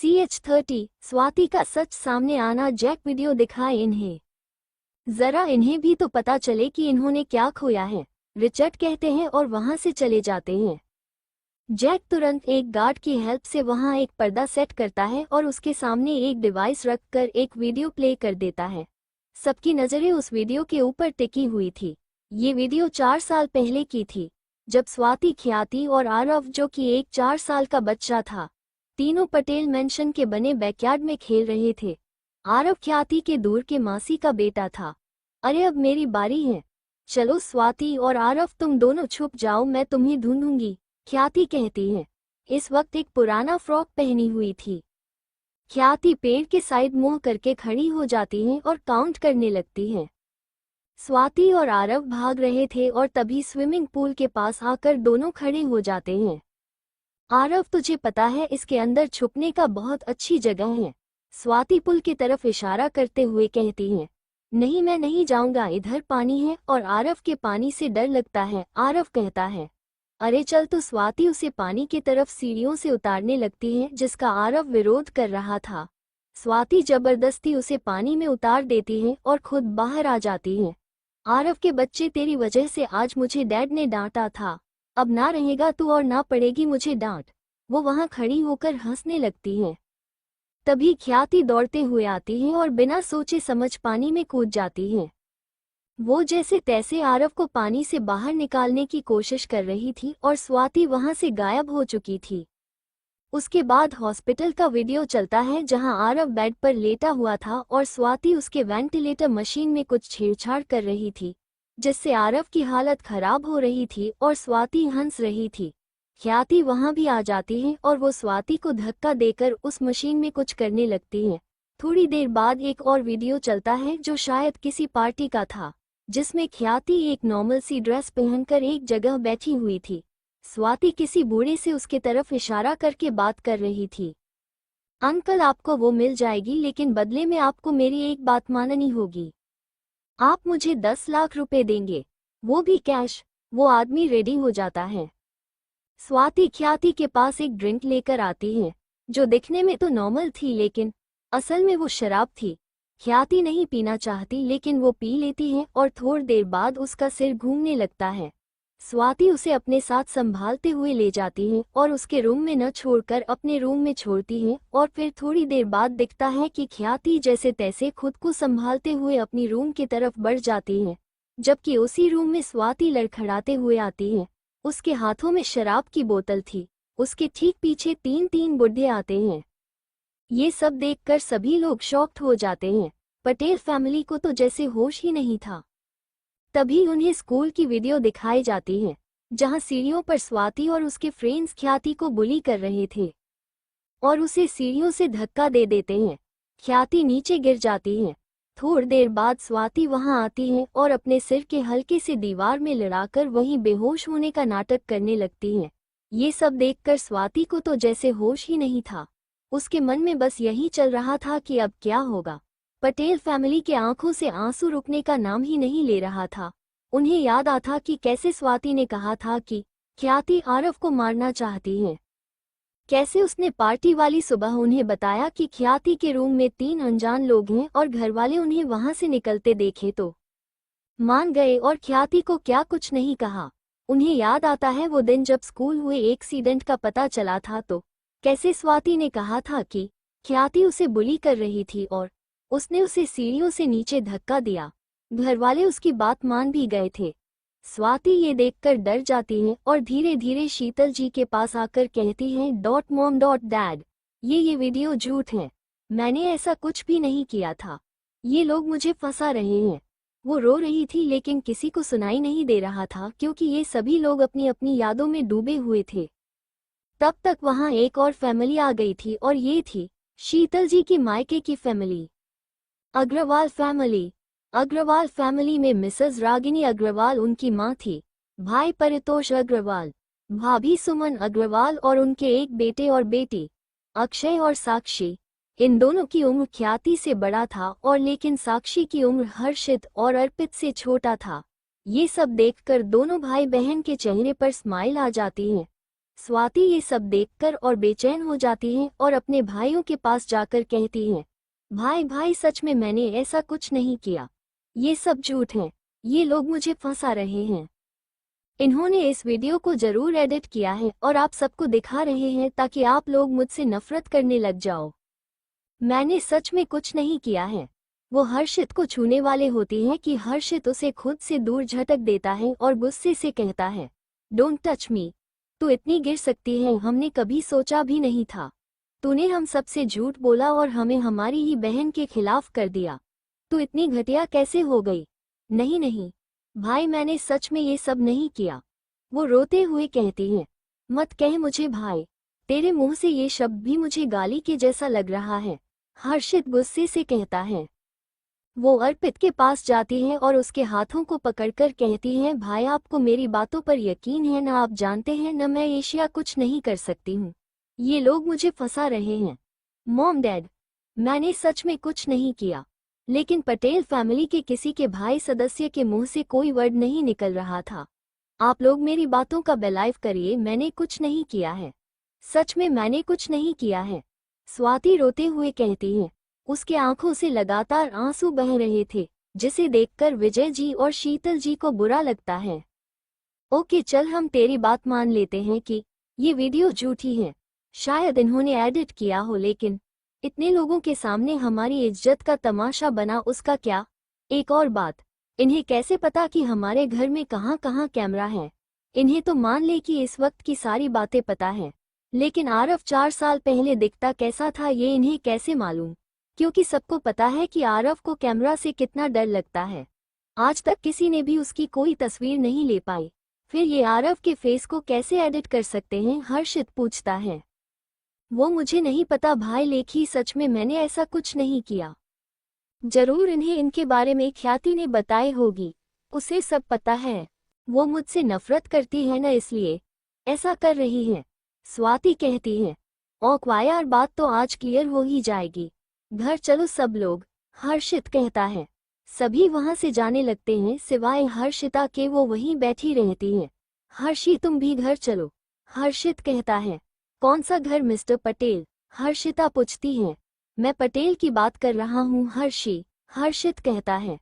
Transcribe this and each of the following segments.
CH30 Swati का सच सामने आना। जैक वीडियो दिखाए इन्हें, जरा इन्हें भी तो पता चले कि इन्होंने क्या खोया है। रिचर्ड कहते हैं और वहां से चले जाते हैं। जैक तुरंत एक गार्ड की हेल्प से वहां एक पर्दा सेट करता है और उसके सामने एक डिवाइस रखकर एक वीडियो प्ले कर देता है। सबकी नजरें उस वीडियो के ऊपर टिकी हुई थी। ये वीडियो 4 साल पहले की थी, जब स्वाति, ख्याति और आरव, जो कि एक 4 साल का बच्चा था, तीनों पटेल मेंशन के बने बैकयार्ड में खेल रहे थे। आरव ख्याति के दूर के मासी का बेटा था। अरे अब मेरी बारी है, चलो स्वाति और आरव तुम दोनों छुप जाओ, मैं तुम्हें ढूंढूंगी, ख्याति कहती है। इस वक्त एक पुराना फ्रॉक पहनी हुई थी। ख्याति पेड़ के साइड मुंह करके खड़ी हो जाती है और काउंट करने लगती है। स्वाति और आरव भाग रहे थे और तभी स्विमिंग पूल के पास आकर दोनों खड़े हो जाते हैं। आरव, तुझे पता है इसके अंदर छुपने का बहुत अच्छी जगह है, स्वाति पुल की तरफ इशारा करते हुए कहती है। नहीं, मैं नहीं जाऊंगा, इधर पानी है और आरव के पानी से डर लगता है, आरव कहता है। अरे चल, तो स्वाति उसे पानी की तरफ सीढ़ियों से उतारने लगती है, जिसका आरव विरोध कर रहा था। स्वाति जबरदस्ती उसे पानी में उतार देती है और खुद बाहर आ जाती है। आरव के बच्चे, तेरी वजह से आज मुझे डैड ने डांटा था, अब ना रहेगा तू और ना पड़ेगी मुझे डांट। वो वहां खड़ी होकर हंसने लगती है। तभी ख्याति दौड़ते हुए आती है और बिना सोचे समझ पानी में कूद जाती है। वो जैसे तैसे आरव को पानी से बाहर निकालने की कोशिश कर रही थी और स्वाति वहां से गायब हो चुकी थी। उसके बाद हॉस्पिटल का वीडियो चलता है, जहां आरव बेड पर लेटा हुआ था और स्वाति उसके वेंटिलेटर मशीन में कुछ छेड़छाड़ कर रही थी, जिससे आरव की हालत खराब हो रही थी और स्वाति हंस रही थी। ख्याति वहां भी आ जाती है और वो स्वाति को धक्का देकर उस मशीन में कुछ करने लगती है। थोड़ी देर बाद एक और वीडियो चलता है, जो शायद किसी पार्टी का था, जिसमें ख्याति एक नॉर्मल सी ड्रेस पहनकर एक जगह बैठी हुई थी। स्वाति किसी बूढ़े से उसके तरफ इशारा करके बात कर रही थी। अंकल, आपको वो मिल जाएगी, लेकिन बदले में आपको मेरी एक बात माननी होगी। आप मुझे 10 लाख रुपए देंगे, वो भी कैश। वो आदमी रेडी हो जाता है। स्वाति ख्याति के पास एक ड्रिंक लेकर आती है, जो दिखने में तो नॉर्मल थी, लेकिन असल में वो शराब थी। ख्याति नहीं पीना चाहती, लेकिन वो पी लेती है और थोड़ी देर बाद उसका सिर घूमने लगता है। स्वाति उसे अपने साथ संभालते हुए ले जाती है और उसके रूम में न छोड़कर अपने रूम में छोड़ती है और फिर थोड़ी देर बाद दिखता है कि ख्याति जैसे तैसे खुद को संभालते हुए अपनी रूम की तरफ बढ़ जाती है, जबकि उसी रूम में स्वाति लड़खड़ाते हुए आती है। उसके हाथों में शराब की बोतल थी। उसके ठीक पीछे 3 बुढ़े आते हैं। ये सब देखकर सभी लोग शॉक्ड हो जाते हैं। पटेल फैमिली को तो जैसे होश ही नहीं था। तभी उन्हें स्कूल की वीडियो दिखाई जाती है, जहां सीढ़ियों पर स्वाति और उसके फ्रेंड्स ख्याति को बुली कर रहे थे और उसे सीढ़ियों से धक्का दे देते हैं। ख्याति नीचे गिर जाती है। थोड़ी देर बाद स्वाति वहां आती है और अपने सिर के हल्के से दीवार में लड़ाकर वहीं बेहोश होने का नाटक करने लगती है। ये सब देखकर स्वाति को तो जैसे होश ही नहीं था। उसके मन में बस यही चल रहा था कि अब क्या होगा। पटेल फैमिली के आंखों से आंसू रुकने का नाम ही नहीं ले रहा था। उन्हें याद आता कि कैसे स्वाति ने कहा था कि ख्याति आरव को मारना चाहती है। कैसे उसने पार्टी वाली सुबह उन्हें बताया कि ख्याति के रूम में 3 अनजान लोग हैं और घरवाले उन्हें वहां से निकलते देखे तो मान गए और ख्याति को क्या कुछ नहीं कहा। उन्हें याद आता है वो दिन जब स्कूल हुए एक्सीडेंट का पता चला था, तो कैसे स्वाति ने कहा था कि ख्याति उसे बुली कर रही थी और उसने उसे सीढ़ियों से नीचे धक्का दिया। घरवाले उसकी बात मान भी गए थे। स्वाति ये देखकर डर जाती है और धीरे धीरे शीतल जी के पास आकर कहती है, .mom .dad, ये वीडियो झूठ है, मैंने ऐसा कुछ भी नहीं किया था, ये लोग मुझे फंसा रहे हैं। वो रो रही थी, लेकिन किसी को सुनाई नहीं दे रहा था, क्योंकि ये सभी लोग अपनी अपनी यादों में डूबे हुए थे। तब तक वहां एक और फैमिली आ गई थी और ये थी शीतल जी की मायके की family, Agarwal family. Agarwal family में मिसेस रागिनी अग्रवाल उनकी मां थी, भाई परितोष अग्रवाल, भाभी सुमन अग्रवाल और उनके एक बेटे और बेटी, अक्षय और साक्षी। इन दोनों की उम्र ख्याति से बड़ा था और लेकिन साक्षी की उम्र हर्षित और अर्पित से छोटा था। ये सब देखकर दोनों भाई बहन के चेहरे पर स्माइल आ जाती है। स्वाति ये सब देखकर और बेचैन हो जाती है और अपने भाइयों के पास जाकर कहती है, भाई भाई सच में मैंने ऐसा कुछ नहीं किया, ये सब झूठ है, ये लोग मुझे फंसा रहे हैं। इन्होंने इस वीडियो को जरूर एडिट किया है और आप सबको दिखा रहे हैं ताकि आप लोग मुझसे नफरत करने लग जाओ। मैंने सच में कुछ नहीं किया है। वो हर्षित को छूने वाले होती हैं कि हर्षित उसे खुद से दूर झटक देता है और गुस्से से कहता है, डोंट टच मी, तू इतनी गिर सकती है, हमने कभी सोचा भी नहीं था। तूने हम सबसे झूठ बोला और हमें हमारी ही बहन के खिलाफ कर दिया। तू इतनी घटिया कैसे हो गई? नहीं नहीं भाई, मैंने सच में ये सब नहीं किया। वो रोते हुए कहती है, मत कह मुझे भाई, तेरे मुंह से ये शब्द भी मुझे गाली के जैसा लग रहा है। हर्षित गुस्से से कहता है। वो अर्पित के पास जाती है और उसके हाथों को पकड़कर कहती है, भाई आपको मेरी बातों पर यकीन है ना? आप जानते हैं न मैं एशिया कुछ नहीं कर सकती हूँ, ये लोग मुझे फंसा रहे हैं। मॉम डैड, मैंने सच में कुछ नहीं किया, लेकिन पटेल फैमिली के किसी के भाई सदस्य के मुंह से कोई वर्ड नहीं निकल रहा था। आप लोग मेरी बातों का बिलीव करिए, मैंने कुछ नहीं किया है, सच में मैंने कुछ नहीं किया है। स्वाति रोते हुए कहती है। उसके आंखों से लगातार आंसू बह रहे थे, जिसे देखकर विजय जी और शीतल जी को बुरा लगता है। ओके चल, हम तेरी बात मान लेते हैं कि ये वीडियो झूठी है, शायद इन्होंने एडिट किया हो, लेकिन इतने लोगों के सामने हमारी इज्जत का तमाशा बना उसका क्या? एक और बात, इन्हें कैसे पता कि हमारे घर में कहाँ कहाँ कैमरा है? इन्हें तो मान ले कि इस वक्त की सारी बातें पता है, लेकिन आरव 4 साल पहले दिखता कैसा था ये इन्हें कैसे मालूम? क्योंकि सबको पता है कि आरव को कैमरा से कितना डर लगता है। आज तक किसी ने भी उसकी कोई तस्वीर नहीं ले पाई, फिर ये आरव के फेस को कैसे एडिट कर सकते हैं? हर्षित पूछता है। वो मुझे नहीं पता भाई, लेखी सच में मैंने ऐसा कुछ नहीं किया। जरूर इन्हें इनके बारे में ख्याति ने बताई होगी, उसे सब पता है। वो मुझसे नफरत करती है न, इसलिए ऐसा कर रही है। स्वाति कहती है। यार बात तो आज क्लियर हो ही जाएगी, घर चलो सब लोग, हर्षित कहता है। सभी वहां से जाने लगते हैं सिवाय हर्षिता के, वो वहीं बैठी रहती है। हर्षी तुम भी घर चलो, हर्षित कहता है। कौन सा घर मिस्टर पटेल? हर्षिता पूछती है। मैं पटेल की बात कर रहा हूँ हर्षी, हर्षित कहता है।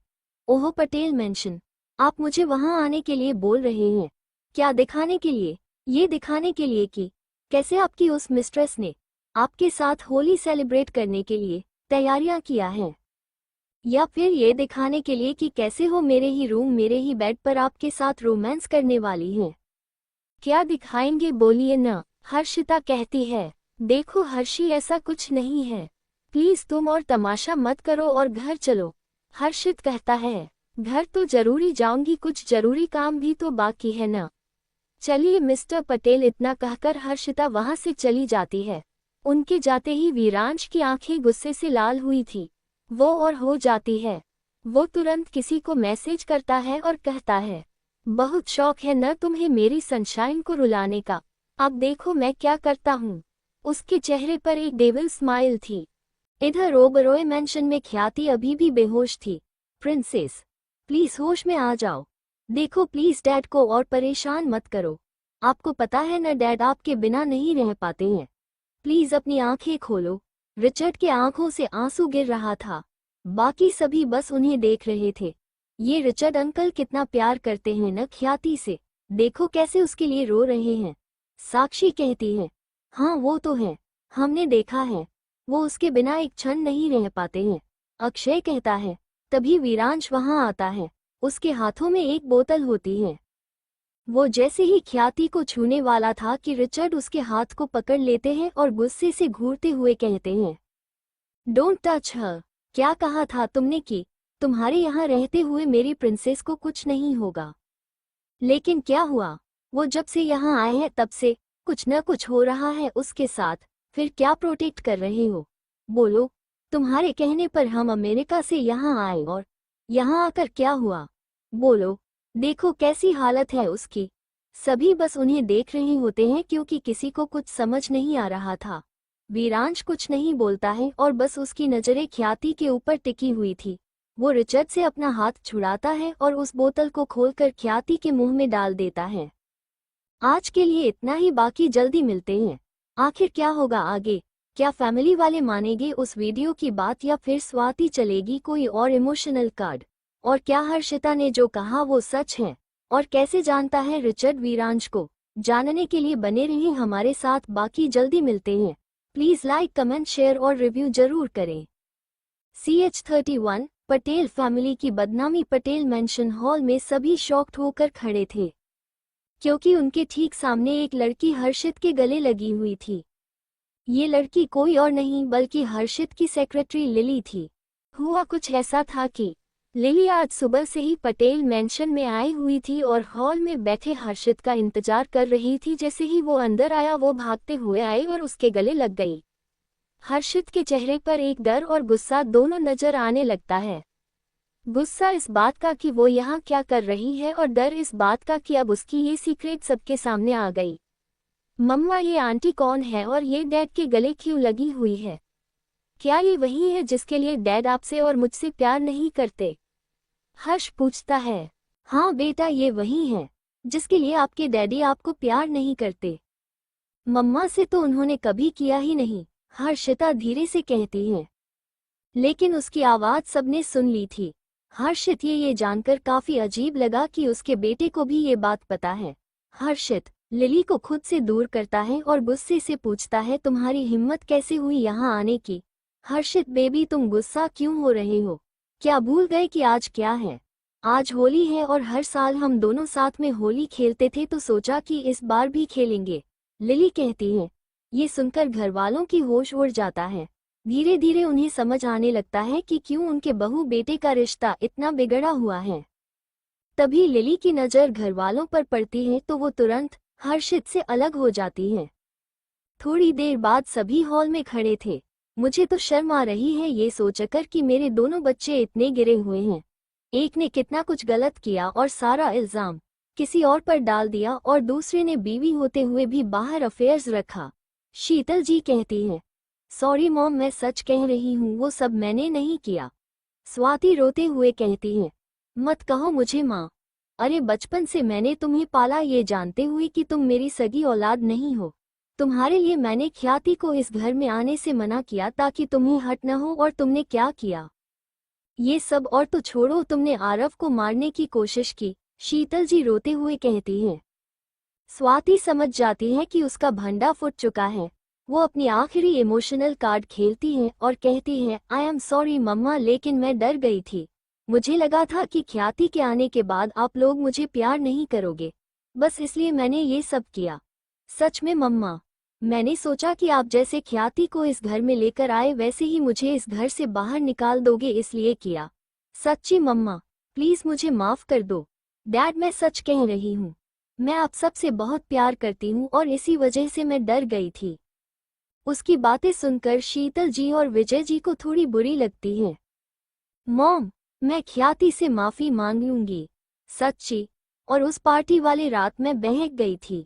ओह पटेल मेंशन, आप मुझे वहां आने के लिए बोल रहे हैं? क्या दिखाने के लिए? ये दिखाने के लिए कि कैसे आपकी उस मिस्ट्रेस ने आपके साथ होली सेलिब्रेट करने के लिए तैयारियां किया है, या फिर ये दिखाने के लिए कि कैसे हो मेरे ही रूम मेरे ही बेड पर आपके साथ रोमांस करने वाली हैं? क्या दिखाएंगे बोलिए ना? हर्षिता कहती है। देखो हर्षी, ऐसा कुछ नहीं है, प्लीज तुम और तमाशा मत करो और घर चलो, हर्षित कहता है। घर तो जरूरी जाऊंगी, कुछ जरूरी काम भी तो बाकी है ना। चलिए मिस्टर पटेल, इतना कहकर हर्षिता वहां से चली जाती है। उनके जाते ही वीरांश की आंखें गुस्से से लाल हुई थी, वो और हो जाती है। वो तुरंत किसी को मैसेज करता है और कहता है, बहुत शौक है न तुम्हें मेरी सनशाइन को रुलाने का, अब देखो मैं क्या करता हूँ। उसके चेहरे पर एक डेविल स्माइल थी। इधर ओबरॉय मैंशन में ख्याति अभी भी बेहोश थी। प्रिंसेस प्लीज होश में आ जाओ, देखो प्लीज डैड को और परेशान मत करो, आपको पता है न डैड आपके बिना नहीं रह पाते हैं, प्लीज अपनी आंखें खोलो। रिचर्ड के आंखों से आंसू गिर रहा था, बाकी सभी बस उन्हें देख रहे थे। ये रिचर्ड अंकल कितना प्यार करते हैं न ख्याति से, देखो कैसे उसके लिए रो रहे हैं। साक्षी कहती है, हाँ वो तो है, हमने देखा है, वो उसके बिना एक क्षण नहीं रह पाते हैं। अक्षय कहता है। तभी वीरांश वहां आता है, उसके हाथों में एक बोतल होती है। वो जैसे ही ख्याति को छूने वाला था कि रिचर्ड उसके हाथ को पकड़ लेते हैं और गुस्से से घूरते हुए कहते हैं, डोंट टच हर। क्या कहा था तुमने कि तुम्हारे यहाँ रहते हुए मेरी प्रिंसेस को कुछ नहीं होगा? लेकिन क्या हुआ? वो जब से यहाँ आए हैं तब से कुछ न कुछ हो रहा है उसके साथ, फिर क्या प्रोटेक्ट कर रहे हो? बोलो, तुम्हारे कहने पर हम अमेरिका से यहाँ आए और यहाँ आकर क्या हुआ? बोलो, देखो कैसी हालत है उसकी। सभी बस उन्हें देख रहे होते हैं क्योंकि किसी को कुछ समझ नहीं आ रहा था। वीरांश कुछ नहीं बोलता है और बस उसकी नजरें ख्याति के ऊपर टिकी हुई थी। वो रिचर्ड से अपना हाथ छुड़ाता है और उस बोतल को खोलकर ख्याति के मुंह में डाल देता है। आज के लिए इतना ही, बाकी जल्दी मिलते हैं। आखिर क्या होगा आगे? क्या फैमिली वाले मानेंगे उस वीडियो की बात या फिर स्वाति चलेगी कोई और इमोशनल कार्ड? और क्या हर्षिता ने जो कहा वो सच है? और कैसे जानता है रिचर्ड वीरांश को? जानने के लिए बने रहिए हमारे साथ, बाकी जल्दी मिलते हैं। प्लीज लाइक, कमेंट, शेयर और रिव्यू जरूर करें। CH31 पटेल फैमिली की बदनामी। पटेल मेंशन हॉल में सभी शॉक्ड होकर खड़े थे, क्योंकि उनके ठीक सामने एक लड़की हर्षित के गले लगी हुई थी। ये लड़की कोई और नहीं बल्कि हर्षित की सेक्रेटरी लिली थी। हुआ कुछ ऐसा था कि लिली आज सुबह से ही पटेल मेंशन में आई हुई थी और हॉल में बैठे हर्षित का इंतजार कर रही थी। जैसे ही वो अंदर आया, वो भागते हुए आई और उसके गले लग गई। हर्षित के चेहरे पर एक डर और गुस्सा दोनों नजर आने लगता है। गुस्सा इस बात का कि वो यहाँ क्या कर रही है, और डर इस बात का कि अब उसकी ये सीक्रेट सबके सामने आ गई। मम्मा, ये आंटी कौन है और ये डैड के गले क्यों लगी हुई है? क्या ये वही है जिसके लिए डैड आपसे और मुझसे प्यार नहीं करते? हर्ष पूछता है। हाँ बेटा, ये वही है जिसके लिए आपके डैडी आपको प्यार नहीं करते। मम्मा से तो उन्होंने कभी किया ही नहीं, हर्षिता धीरे से कहती है। लेकिन उसकी आवाज सबने सुन ली थी। हर्षित ये जानकर काफी अजीब लगा कि उसके बेटे को भी ये बात पता है। हर्षित लिली को खुद से दूर करता है और गुस्से से पूछता है, तुम्हारी हिम्मत कैसे हुई यहाँ आने की? हर्षित बेबी, तुम गुस्सा क्यों हो रहे हो? क्या भूल गए कि आज क्या है? आज होली है और हर साल हम दोनों साथ में होली खेलते थे, तो सोचा कि इस बार भी खेलेंगे। लिली कहती है। ये सुनकर घर वालों की होश उड़ जाता है। धीरे धीरे उन्हें समझ आने लगता है कि क्यों उनके बहू बेटे का रिश्ता इतना बिगड़ा हुआ है। तभी लिली की नज़र घर वालों पर पड़ती है तो वो तुरंत हर्षित से अलग हो जाती है। थोड़ी देर बाद सभी हॉल में खड़े थे। मुझे तो शर्म आ रही है ये सोचकर कि मेरे दोनों बच्चे इतने गिरे हुए हैं। एक ने कितना कुछ गलत किया और सारा इल्जाम किसी और पर डाल दिया, और दूसरे ने बीवी होते हुए भी बाहर अफेयर्स रखा। शीतल जी कहती हैं, सॉरी मॉम, मैं सच कह रही हूँ, वो सब मैंने नहीं किया। स्वाति रोते हुए कहती है, मत कहो मुझे माँ। अरे बचपन से मैंने तुम्हें पाला, ये जानते हुए कि तुम मेरी सगी औलाद नहीं हो। तुम्हारे लिए मैंने ख्याति को इस घर में आने से मना किया ताकि तुम्हें हट न हो, और तुमने क्या किया? ये सब और तो छोड़ो, तुमने आरव को मारने की कोशिश की। शीतल जी रोते हुए कहती हैं। स्वाति समझ जाती है कि उसका भंडा फूट चुका है। वो अपनी आखिरी इमोशनल कार्ड खेलती है और कहती है, आई एम सॉरी मम्मा, लेकिन मैं डर गई थी। मुझे लगा था कि ख्याति के आने के बाद आप लोग मुझे प्यार नहीं करोगे, बस इसलिए मैंने ये सब किया। सच में मम्मा, मैंने सोचा कि आप जैसे ख्याति को इस घर में लेकर आए वैसे ही मुझे इस घर से बाहर निकाल दोगे, इसलिए किया। सच्ची मम्मा, प्लीज मुझे माफ कर दो। डैड, मैं सच कह रही हूँ, मैं आप सबसे बहुत प्यार करती हूँ और इसी वजह से मैं डर गई थी। उसकी बातें सुनकर शीतल जी और विजय जी को थोड़ी बुरी लगती है। मॉम, मैं ख्याति से माफी मांग लूंगी, सच्ची। और उस पार्टी वाली रात मैं बहक गई थी।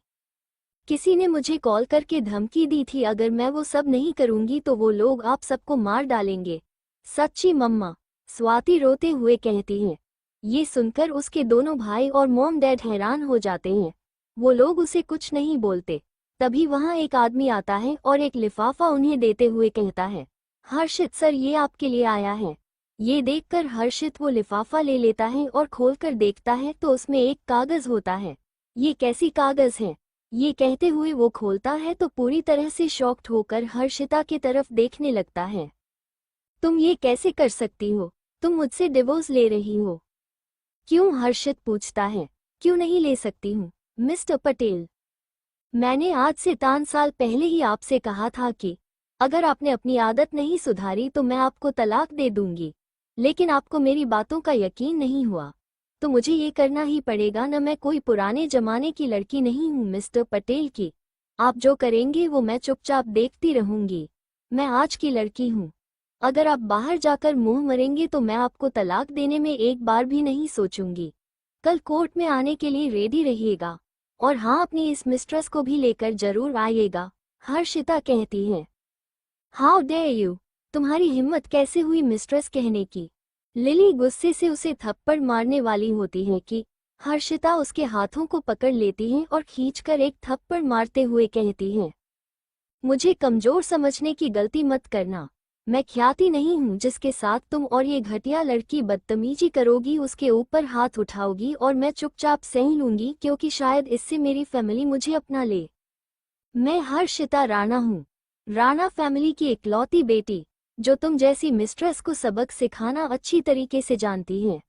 किसी ने मुझे कॉल करके धमकी दी थी, अगर मैं वो सब नहीं करूंगी तो वो लोग आप सबको मार डालेंगे। सच्ची मम्मा, स्वाति रोते हुए कहती हैं। ये सुनकर उसके दोनों भाई और मॉम डैड हैरान हो जाते हैं। वो लोग उसे कुछ नहीं बोलते। तभी वहां एक आदमी आता है और एक लिफाफा उन्हें देते हुए कहता है, हर्षित सर, ये आपके लिए आया है। ये देखकर हर्षित वो लिफाफा ले लेता है और खोलकर देखता है तो उसमें एक कागज होता है। ये कैसी कागज है? ये कहते हुए वो खोलता है तो पूरी तरह से शॉक्ड होकर हर्षिता की तरफ देखने लगता है। तुम ये कैसे कर सकती हो? तुम मुझसे डिवोर्स ले रही हो? क्यों? हर्षित पूछता है। क्यों नहीं ले सकती हूँ मिस्टर पटेल? मैंने आज से 3 साल पहले ही आपसे कहा था कि अगर आपने अपनी आदत नहीं सुधारी तो मैं आपको तलाक दे दूंगी, लेकिन आपको मेरी बातों का यकीन नहीं हुआ, तो मुझे ये करना ही पड़ेगा। न मैं कोई पुराने जमाने की लड़की नहीं हूँ मिस्टर पटेल की। आप जो करेंगे वो मैं चुपचाप देखती रहूंगी। मैं आज की लड़की हूँ। अगर आप बाहर जाकर मुंह मरेंगे तो मैं आपको तलाक देने में एक बार भी नहीं सोचूंगी। कल कोर्ट में आने के लिए रेडी रहिएगा, और हाँ, अपनी इस मिस्ट्रेस को भी लेकर जरूर आइएगा। हर्षिता कहती है, हाउ डेयर यू, तुम्हारी हिम्मत कैसे हुई मिस्ट्रेस कहने की? लिली गुस्से से उसे थप्पड़ मारने वाली होती है कि हर्षिता उसके हाथों को पकड़ लेती है और खींचकर एक थप्पड़ मारते हुए कहती है, मुझे कमजोर समझने की गलती मत करना। मैं ख्याति नहीं हूँ जिसके साथ तुम और ये घटिया लड़की बदतमीजी करोगी, उसके ऊपर हाथ उठाओगी और मैं चुपचाप सह लूंगी क्योंकि शायद इससे मेरी फैमिली मुझे अपना ले। मैं हर्षिता राणा हूँ, राणा फैमिली की इकलौती बेटी, जो तुम जैसी मिस्ट्रेस को सबक सिखाना अच्छी तरीके से जानती है।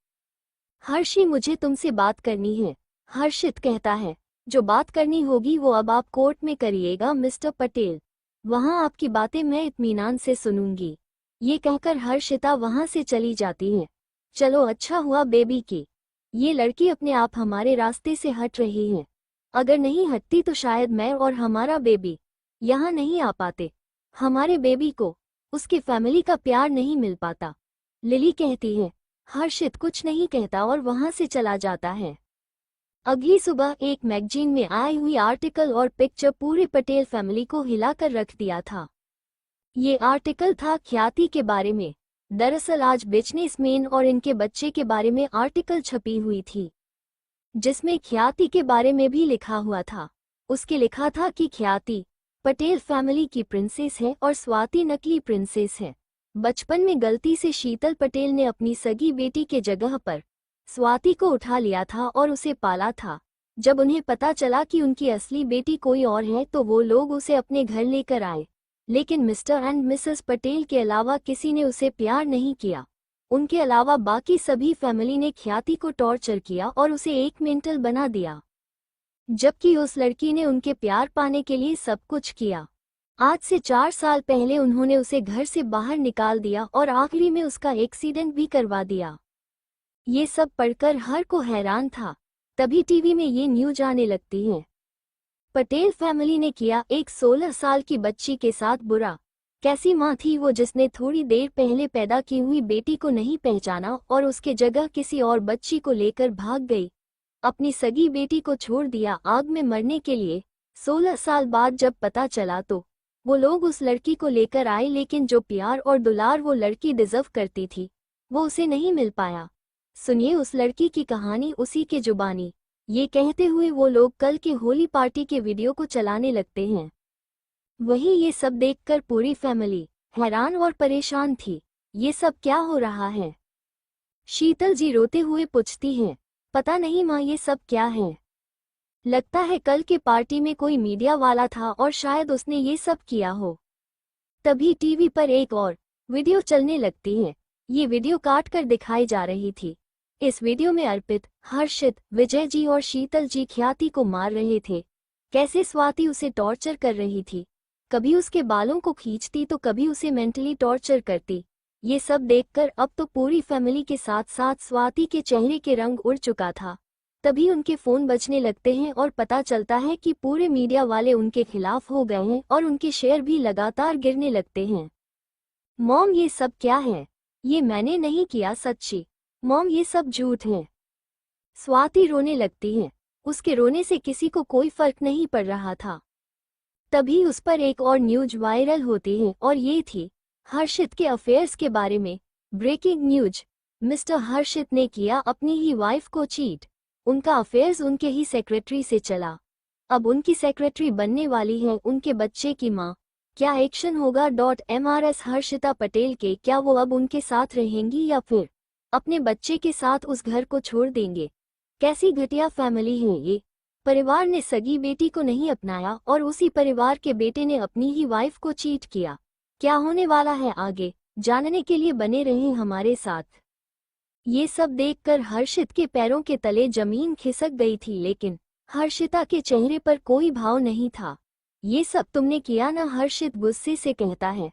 हर्षी, मुझे तुमसे बात करनी है। हर्षित कहता है, जो बात करनी होगी वो अब आप कोर्ट में करिएगा मिस्टर पटेल, वहां आपकी बातें मैं इत्मीनान से सुनूंगी। ये कहकर हर्षिता वहां से चली जाती है। चलो अच्छा हुआ बेबी की ये लड़की अपने आप हमारे रास्ते से हट रही है, अगर नहीं हटती तो शायद मैं और हमारा बेबी यहाँ नहीं आ पाते। हमारे बेबी को उसकी फैमिली का प्यार नहीं मिल पाता, लिली कहती है। हर्षित कुछ नहीं कहता और वहां से चला जाता है। अगली सुबह एक मैगजीन में आई हुई आर्टिकल और पिक्चर पूरी पटेल फैमिली को हिलाकर रख दिया था। ये आर्टिकल था ख्याति के बारे में। दरअसल आज बिजनेसमैन और इनके बच्चे के बारे में आर्टिकल छपी हुई थी, जिसमें ख्याति के बारे में भी लिखा हुआ था। उसके लिखा था कि ख्याति पटेल फैमिली की प्रिंसेस है और स्वाति नकली प्रिंसेस है। बचपन में गलती से शीतल पटेल ने अपनी सगी बेटी के जगह पर स्वाति को उठा लिया था और उसे पाला था। जब उन्हें पता चला कि उनकी असली बेटी कोई और है तो वो लोग उसे अपने घर लेकर आए, लेकिन मिस्टर एंड मिसेस पटेल के अलावा किसी ने उसे प्यार नहीं किया। उनके अलावा बाकी सभी फैमिली ने ख्याति को टॉर्चर किया और उसे एक मेंटल बना दिया, जबकि उस लड़की ने उनके प्यार पाने के लिए सब कुछ किया। आज से 4 साल पहले उन्होंने उसे घर से बाहर निकाल दिया और आखिरी में उसका एक्सीडेंट भी करवा दिया। ये सब पढ़कर हर को हैरान था। तभी टीवी में ये न्यूज आने लगती है, पटेल फैमिली ने किया एक 16 साल की बच्ची के साथ बुरा। कैसी माँ थी वो जिसने थोड़ी देर पहले पैदा की हुई बेटी को नहीं पहचाना और उसके जगह किसी और बच्ची को लेकर भाग गई, अपनी सगी बेटी को छोड़ दिया आग में मरने के लिए। 16 साल बाद जब पता चला तो वो लोग उस लड़की को लेकर आए, लेकिन जो प्यार और दुलार वो लड़की डिजर्व करती थी वो उसे नहीं मिल पाया। सुनिए उस लड़की की कहानी उसी के जुबानी। ये कहते हुए वो लोग कल के होली पार्टी के वीडियो को चलाने लगते हैं। वहीं ये सब देखकर पूरी फैमिली हैरान और परेशान थी। ये सब क्या हो रहा है? शीतल जी रोते हुए पूछती हैं, पता नहीं माँ ये सब क्या है। लगता है कल के पार्टी में कोई मीडिया वाला था और शायद उसने ये सब किया हो। तभी टीवी पर एक और वीडियो चलने लगती है। ये वीडियो काट कर दिखाई जा रही थी। इस वीडियो में अर्पित, हर्षित, विजय जी और शीतल जी ख्याति को मार रहे थे। कैसे स्वाति उसे टॉर्चर कर रही थी, कभी उसके बालों को खींचती तो कभी उसे मेंटली टॉर्चर करती। ये सब देखकर अब तो पूरी फैमिली के साथ साथ स्वाति के चेहरे के रंग उड़ चुका था। तभी उनके फोन बजने लगते हैं और पता चलता है कि पूरे मीडिया वाले उनके खिलाफ हो गए हैं और उनके शेयर भी लगातार गिरने लगते हैं। मॉम ये सब क्या है? ये मैंने नहीं किया, सच्ची मॉम ये सब झूठ है। स्वाति रोने लगती है। उसके रोने से किसी को कोई फर्क नहीं पड़ रहा था। तभी उस पर एक और न्यूज वायरल होती है और ये थी हर्षित के अफेयर्स के बारे में। ब्रेकिंग न्यूज, मिस्टर हर्षित ने किया अपनी ही वाइफ को चीट। उनका अफेयर्स उनके ही सेक्रेटरी से चला। अब उनकी सेक्रेटरी बनने वाली है उनके बच्चे की मां। क्या एक्शन होगा MRS हर्षिता पटेल के? क्या वो अब उनके साथ रहेंगी या फिर अपने बच्चे के साथ उस घर को छोड़ देंगे? कैसी घटिया फैमिली है ये। परिवार ने सगी बेटी को नहीं अपनाया और उसी परिवार के बेटे ने अपनी ही वाइफ को चीट किया। क्या होने वाला है आगे, जानने के लिए बने रहें हमारे साथ। ये सब देखकर हर्षित के पैरों के तले जमीन खिसक गई थी, लेकिन हर्षिता के चेहरे पर कोई भाव नहीं था। ये सब तुमने किया ना? हर्षित गुस्से से कहता है।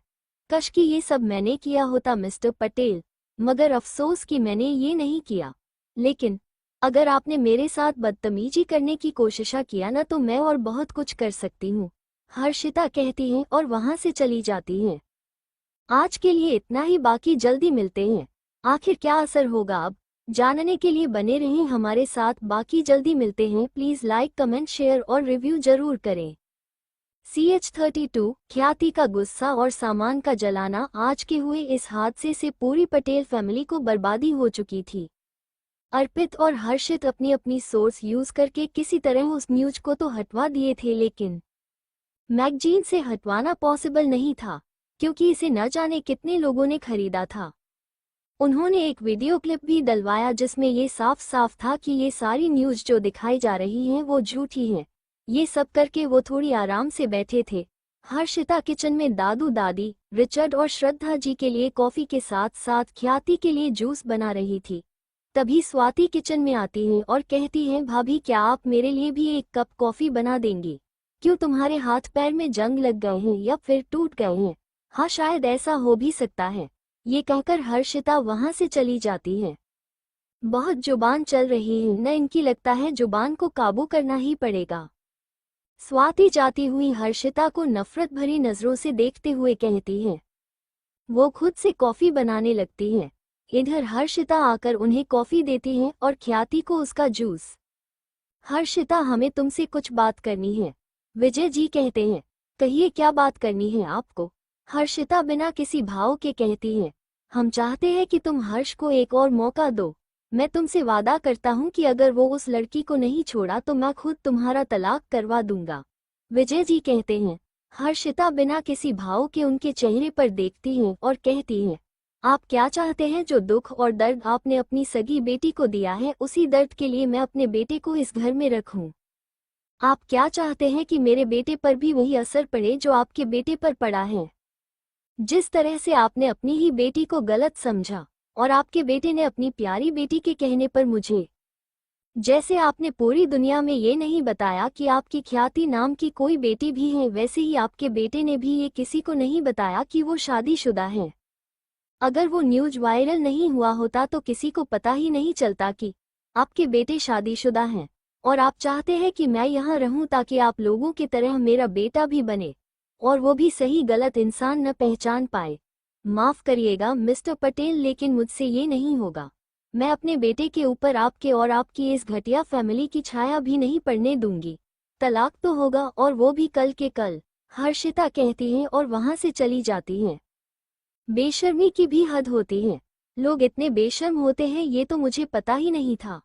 कश कि ये सब मैंने किया होता मिस्टर पटेल, मगर अफसोस कि मैंने ये नहीं किया। लेकिन अगर आपने मेरे साथ बदतमीजी करने की कोशिश किया ना तो मैं और बहुत कुछ कर सकती हूँ, हर्षिता कहती है और वहां से चली जाती है। आज के लिए इतना ही, बाकी जल्दी मिलते हैं। आखिर क्या असर होगा अब, जानने के लिए बने रहें हमारे साथ। बाकी जल्दी मिलते हैं। प्लीज लाइक, कमेंट, शेयर और रिव्यू जरूर करें। CH32 ख्याति का गुस्सा और सामान का जलाना। आज के हुए इस हादसे से पूरी पटेल फैमिली को बर्बादी हो चुकी थी। अर्पित और हर्षित अपनी अपनी सोर्स यूज करके किसी तरह उस न्यूज को तो हटवा दिए थे, लेकिन मैगजीन से हटवाना पॉसिबल नहीं था क्योंकि इसे न जाने कितने लोगों ने खरीदा था। उन्होंने एक वीडियो क्लिप भी डलवाया जिसमें ये साफ साफ था कि ये सारी न्यूज जो दिखाई जा रही हैं वो झूठी हैं। ये सब करके वो थोड़ी आराम से बैठे थे। हर्षिता किचन में दादू दादी, रिचर्ड और श्रद्धा जी के लिए कॉफी के साथ साथ ख्याति के लिए जूस बना रही थी। तभी स्वाति किचन में आती हैं और कहती हैं, भाभी क्या आप मेरे लिए भी एक कप कॉफी बना देंगी? क्यों तुम्हारे हाथ पैर में जंग लग गए हैं या फिर टूट गए हैं? हाँ, शायद ऐसा हो भी सकता है। ये कहकर हर्षिता वहां से चली जाती है। बहुत जुबान चल रही है न इनकी, लगता है जुबान को काबू करना ही पड़ेगा। स्वाति जाती हुई हर्षिता को नफरत भरी नजरों से देखते हुए कहती है। वो खुद से कॉफी बनाने लगती है। इधर हर्षिता आकर उन्हें कॉफी देती है और ख्याति को उसका जूस। हर्षिता, हमें तुमसे कुछ बात करनी है, विजय जी कहते हैं। कहिए क्या बात करनी है आपको? हर्षिता बिना किसी भाव के कहती है। हम चाहते हैं कि तुम हर्ष को एक और मौका दो। मैं तुमसे वादा करता हूँ कि अगर वो उस लड़की को नहीं छोड़ा तो मैं खुद तुम्हारा तलाक करवा दूंगा, विजय जी कहते हैं। हर्षिता बिना किसी भाव के उनके चेहरे पर देखती है और कहती है, आप क्या चाहते हैं? जो दुख और दर्द आपने अपनी सगी बेटी को दिया है उसी दर्द के लिए मैं अपने बेटे को इस घर में रखूं। आप क्या चाहते हैं कि मेरे बेटे पर भी वही असर पड़े जो आपके बेटे पर पड़ा है? जिस तरह से आपने अपनी ही बेटी को गलत समझा और आपके बेटे ने अपनी प्यारी बेटी के कहने पर मुझे, जैसे आपने पूरी दुनिया में ये नहीं बताया कि आपकी ख्याति नाम की कोई बेटी भी है, वैसे ही आपके बेटे ने भी ये किसी को नहीं बताया कि वो शादीशुदा है। अगर वो न्यूज वायरल नहीं हुआ होता तो किसी को पता ही नहीं चलता कि आपके बेटे शादीशुदा हैं। और आप चाहते हैं कि मैं यहाँ रहूं ताकि आप लोगों की तरह मेरा बेटा भी बने और वो भी सही गलत इंसान न पहचान पाए। माफ करिएगा मिस्टर पटेल, लेकिन मुझसे ये नहीं होगा। मैं अपने बेटे के ऊपर आपके और आपकी इस घटिया फैमिली की छाया भी नहीं पड़ने दूंगी। तलाक तो होगा और वो भी कल के कल, हर्षिता कहती है और वहां से चली जाती है। बेशर्मी की भी हद होती है। लोग इतने बेशर्म होते हैं ये तो मुझे पता ही नहीं था।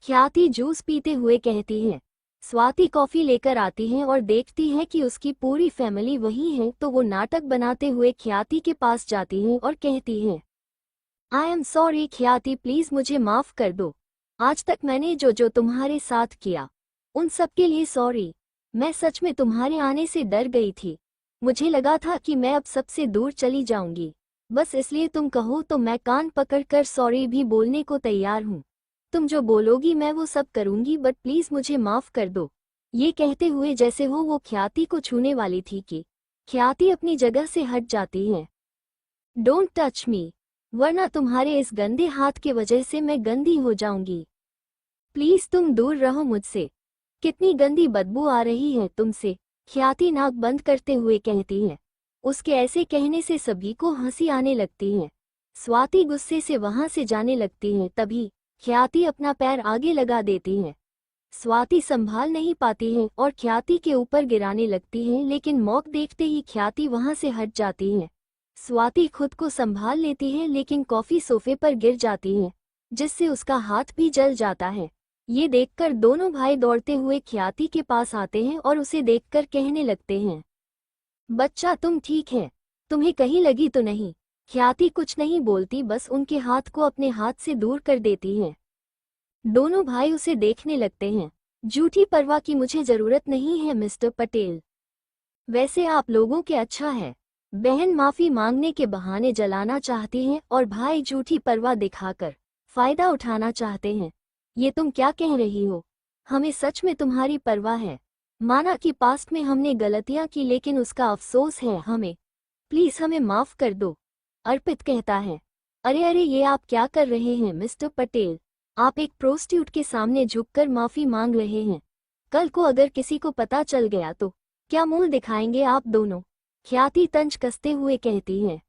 ख्याति जूस पीते हुए कहती है। स्वाति कॉफी लेकर आती है और देखती है कि उसकी पूरी फैमिली वही है तो वो नाटक बनाते हुए ख्याति के पास जाती है और कहती है, आई एम सॉरी ख्याति, प्लीज मुझे माफ कर दो। आज तक मैंने जो जो तुम्हारे साथ किया उन सब के लिए सॉरी। मैं सच में तुम्हारे आने से डर गई थी। मुझे लगा था कि मैं अब सबसे दूर चली जाऊंगी, बस इसलिए तुम कहो तो मैं कान पकड़कर सॉरी भी बोलने को तैयार हूँ। तुम जो बोलोगी मैं वो सब करूंगी, बट प्लीज मुझे माफ कर दो। ये कहते हुए जैसे हो वो ख्याति को छूने वाली थी कि ख्याति अपनी जगह से हट जाती है। डोंट टच मी, वरना तुम्हारे इस गंदे हाथ के वजह से मैं गंदी हो जाऊंगी। प्लीज तुम दूर रहो मुझसे। कितनी गंदी बदबू आ रही है तुमसे, ख्याति नाक बंद करते हुए कहती है। उसके ऐसे कहने से सभी को हंसी आने लगती है। स्वाति गुस्से से वहां से जाने लगती है। तभी ख्याति अपना पैर आगे लगा देती है। स्वाति संभाल नहीं पाती है और ख्याति के ऊपर गिराने लगती है, लेकिन मौका देखते ही ख्याति वहां से हट जाती है। स्वाति खुद को संभाल लेती है लेकिन कॉफी सोफे पर गिर जाती है जिससे उसका हाथ भी जल जाता है। ये देखकर दोनों भाई दौड़ते हुए ख्याति के पास आते हैं और उसे देखकर कहने लगते हैं, बच्चा तुम ठीक है? तुम्हें कहीं लगी तो नहीं? ख्याति कुछ नहीं बोलती, बस उनके हाथ को अपने हाथ से दूर कर देती है। दोनों भाई उसे देखने लगते हैं। झूठी परवाह की मुझे जरूरत नहीं है मिस्टर पटेल। वैसे आप लोगों के अच्छा है। बहन माफी मांगने के बहाने जलाना चाहती हैं और भाई झूठी परवाह दिखाकर फायदा उठाना चाहते हैं। ये तुम क्या कह रही हो? हमें सच में तुम्हारी परवाह है। माना कि पास्ट में हमने गलतियां की लेकिन उसका अफसोस है हमें। प्लीज हमें माफ कर दो। अर्पित कहता है, अरे अरे ये आप क्या कर रहे हैं मिस्टर पटेल? आप एक प्रोस्टिट्यूट के सामने झुककर माफी मांग रहे हैं। कल को अगर किसी को पता चल गया तो क्या मुंह दिखाएंगे आप दोनों? ख्याति तंज कसते हुए कहती है।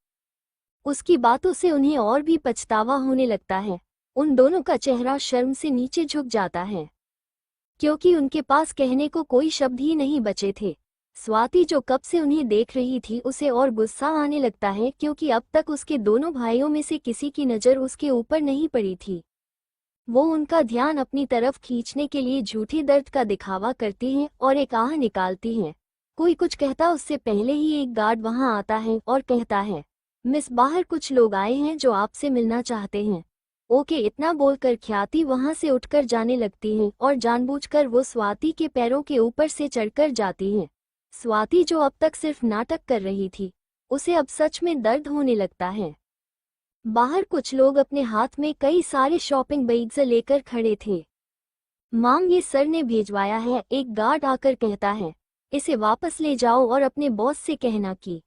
उसकी बातों से उन्हें और भी पछतावा होने लगता है। उन दोनों का चेहरा शर्म से नीचे झुक जाता है क्योंकि उनके पास कहने को कोई शब्द ही नहीं बचे थे। स्वाति जो कब से उन्हें देख रही थी उसे और गुस्सा आने लगता है क्योंकि अब तक उसके दोनों भाइयों में से किसी की नज़र उसके ऊपर नहीं पड़ी थी। वो उनका ध्यान अपनी तरफ खींचने के लिए झूठी दर्द का दिखावा करती हैं और एक आह निकालती हैं। कोई कुछ कहता उससे पहले ही एक गार्ड वहां आता है और कहता है, मिस, बाहर कुछ लोग आए हैं जो आपसे मिलना चाहते हैं। ओके, इतना बोलकर ख्याति वहां से उठकर जाने लगती है और जानबूझकर वो स्वाति के पैरों के ऊपर से चढ़कर जाती हैं। स्वाति, जो अब तक सिर्फ नाटक कर रही थी, उसे अब सच में दर्द होने लगता है। बाहर कुछ लोग अपने हाथ में कई सारे शॉपिंग बैग्स लेकर खड़े थे। माम, ये सर ने भेजवाया है, एक गार्ड आकर कहता है। इसे वापस ले जाओ और अपने बॉस से कहना कि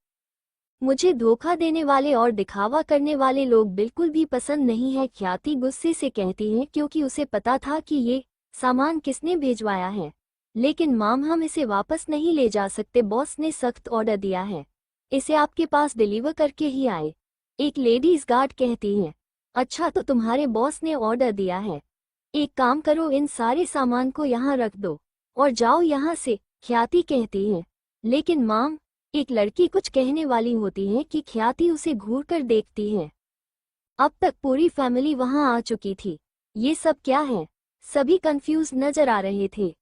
मुझे धोखा देने वाले और दिखावा करने वाले लोग बिल्कुल भी पसंद नहीं है। ख्याति गुस्से से कहती है क्योंकि उसे पता था कि ये सामान किसने भेजवाया है। लेकिन माम, हम इसे वापस नहीं ले जा सकते, बॉस ने सख्त ऑर्डर दिया है। इसे आपके पास डिलीवर करके ही आए, एक लेडीज गार्ड कहती है। अच्छा, तो तुम्हारे बॉस ने ऑर्डर दिया है। एक काम करो, इन सारे सामान को यहाँ रख दो और जाओ यहाँ से, ख्याति कहती है। लेकिन माम, एक लड़की कुछ कहने वाली होती है कि ख्याति उसे घूरकर देखती है। अब तक पूरी फैमिली वहां आ चुकी थी। ये सब क्या है? सभी कंफ्यूज नजर आ रहे थे।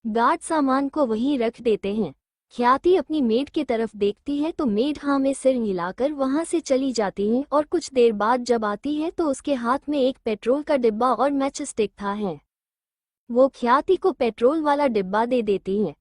गार्ड सामान को वहीं रख देते हैं। ख्याति अपनी मेड की तरफ देखती है तो मेड हाँ में सिर हिलाकर वहां से चली जाती है और कुछ देर बाद जब आती है तो उसके हाथ में एक पेट्रोल का डिब्बा और मैच स्टिक था है। वो ख्याति को पेट्रोल वाला डिब्बा दे देती है।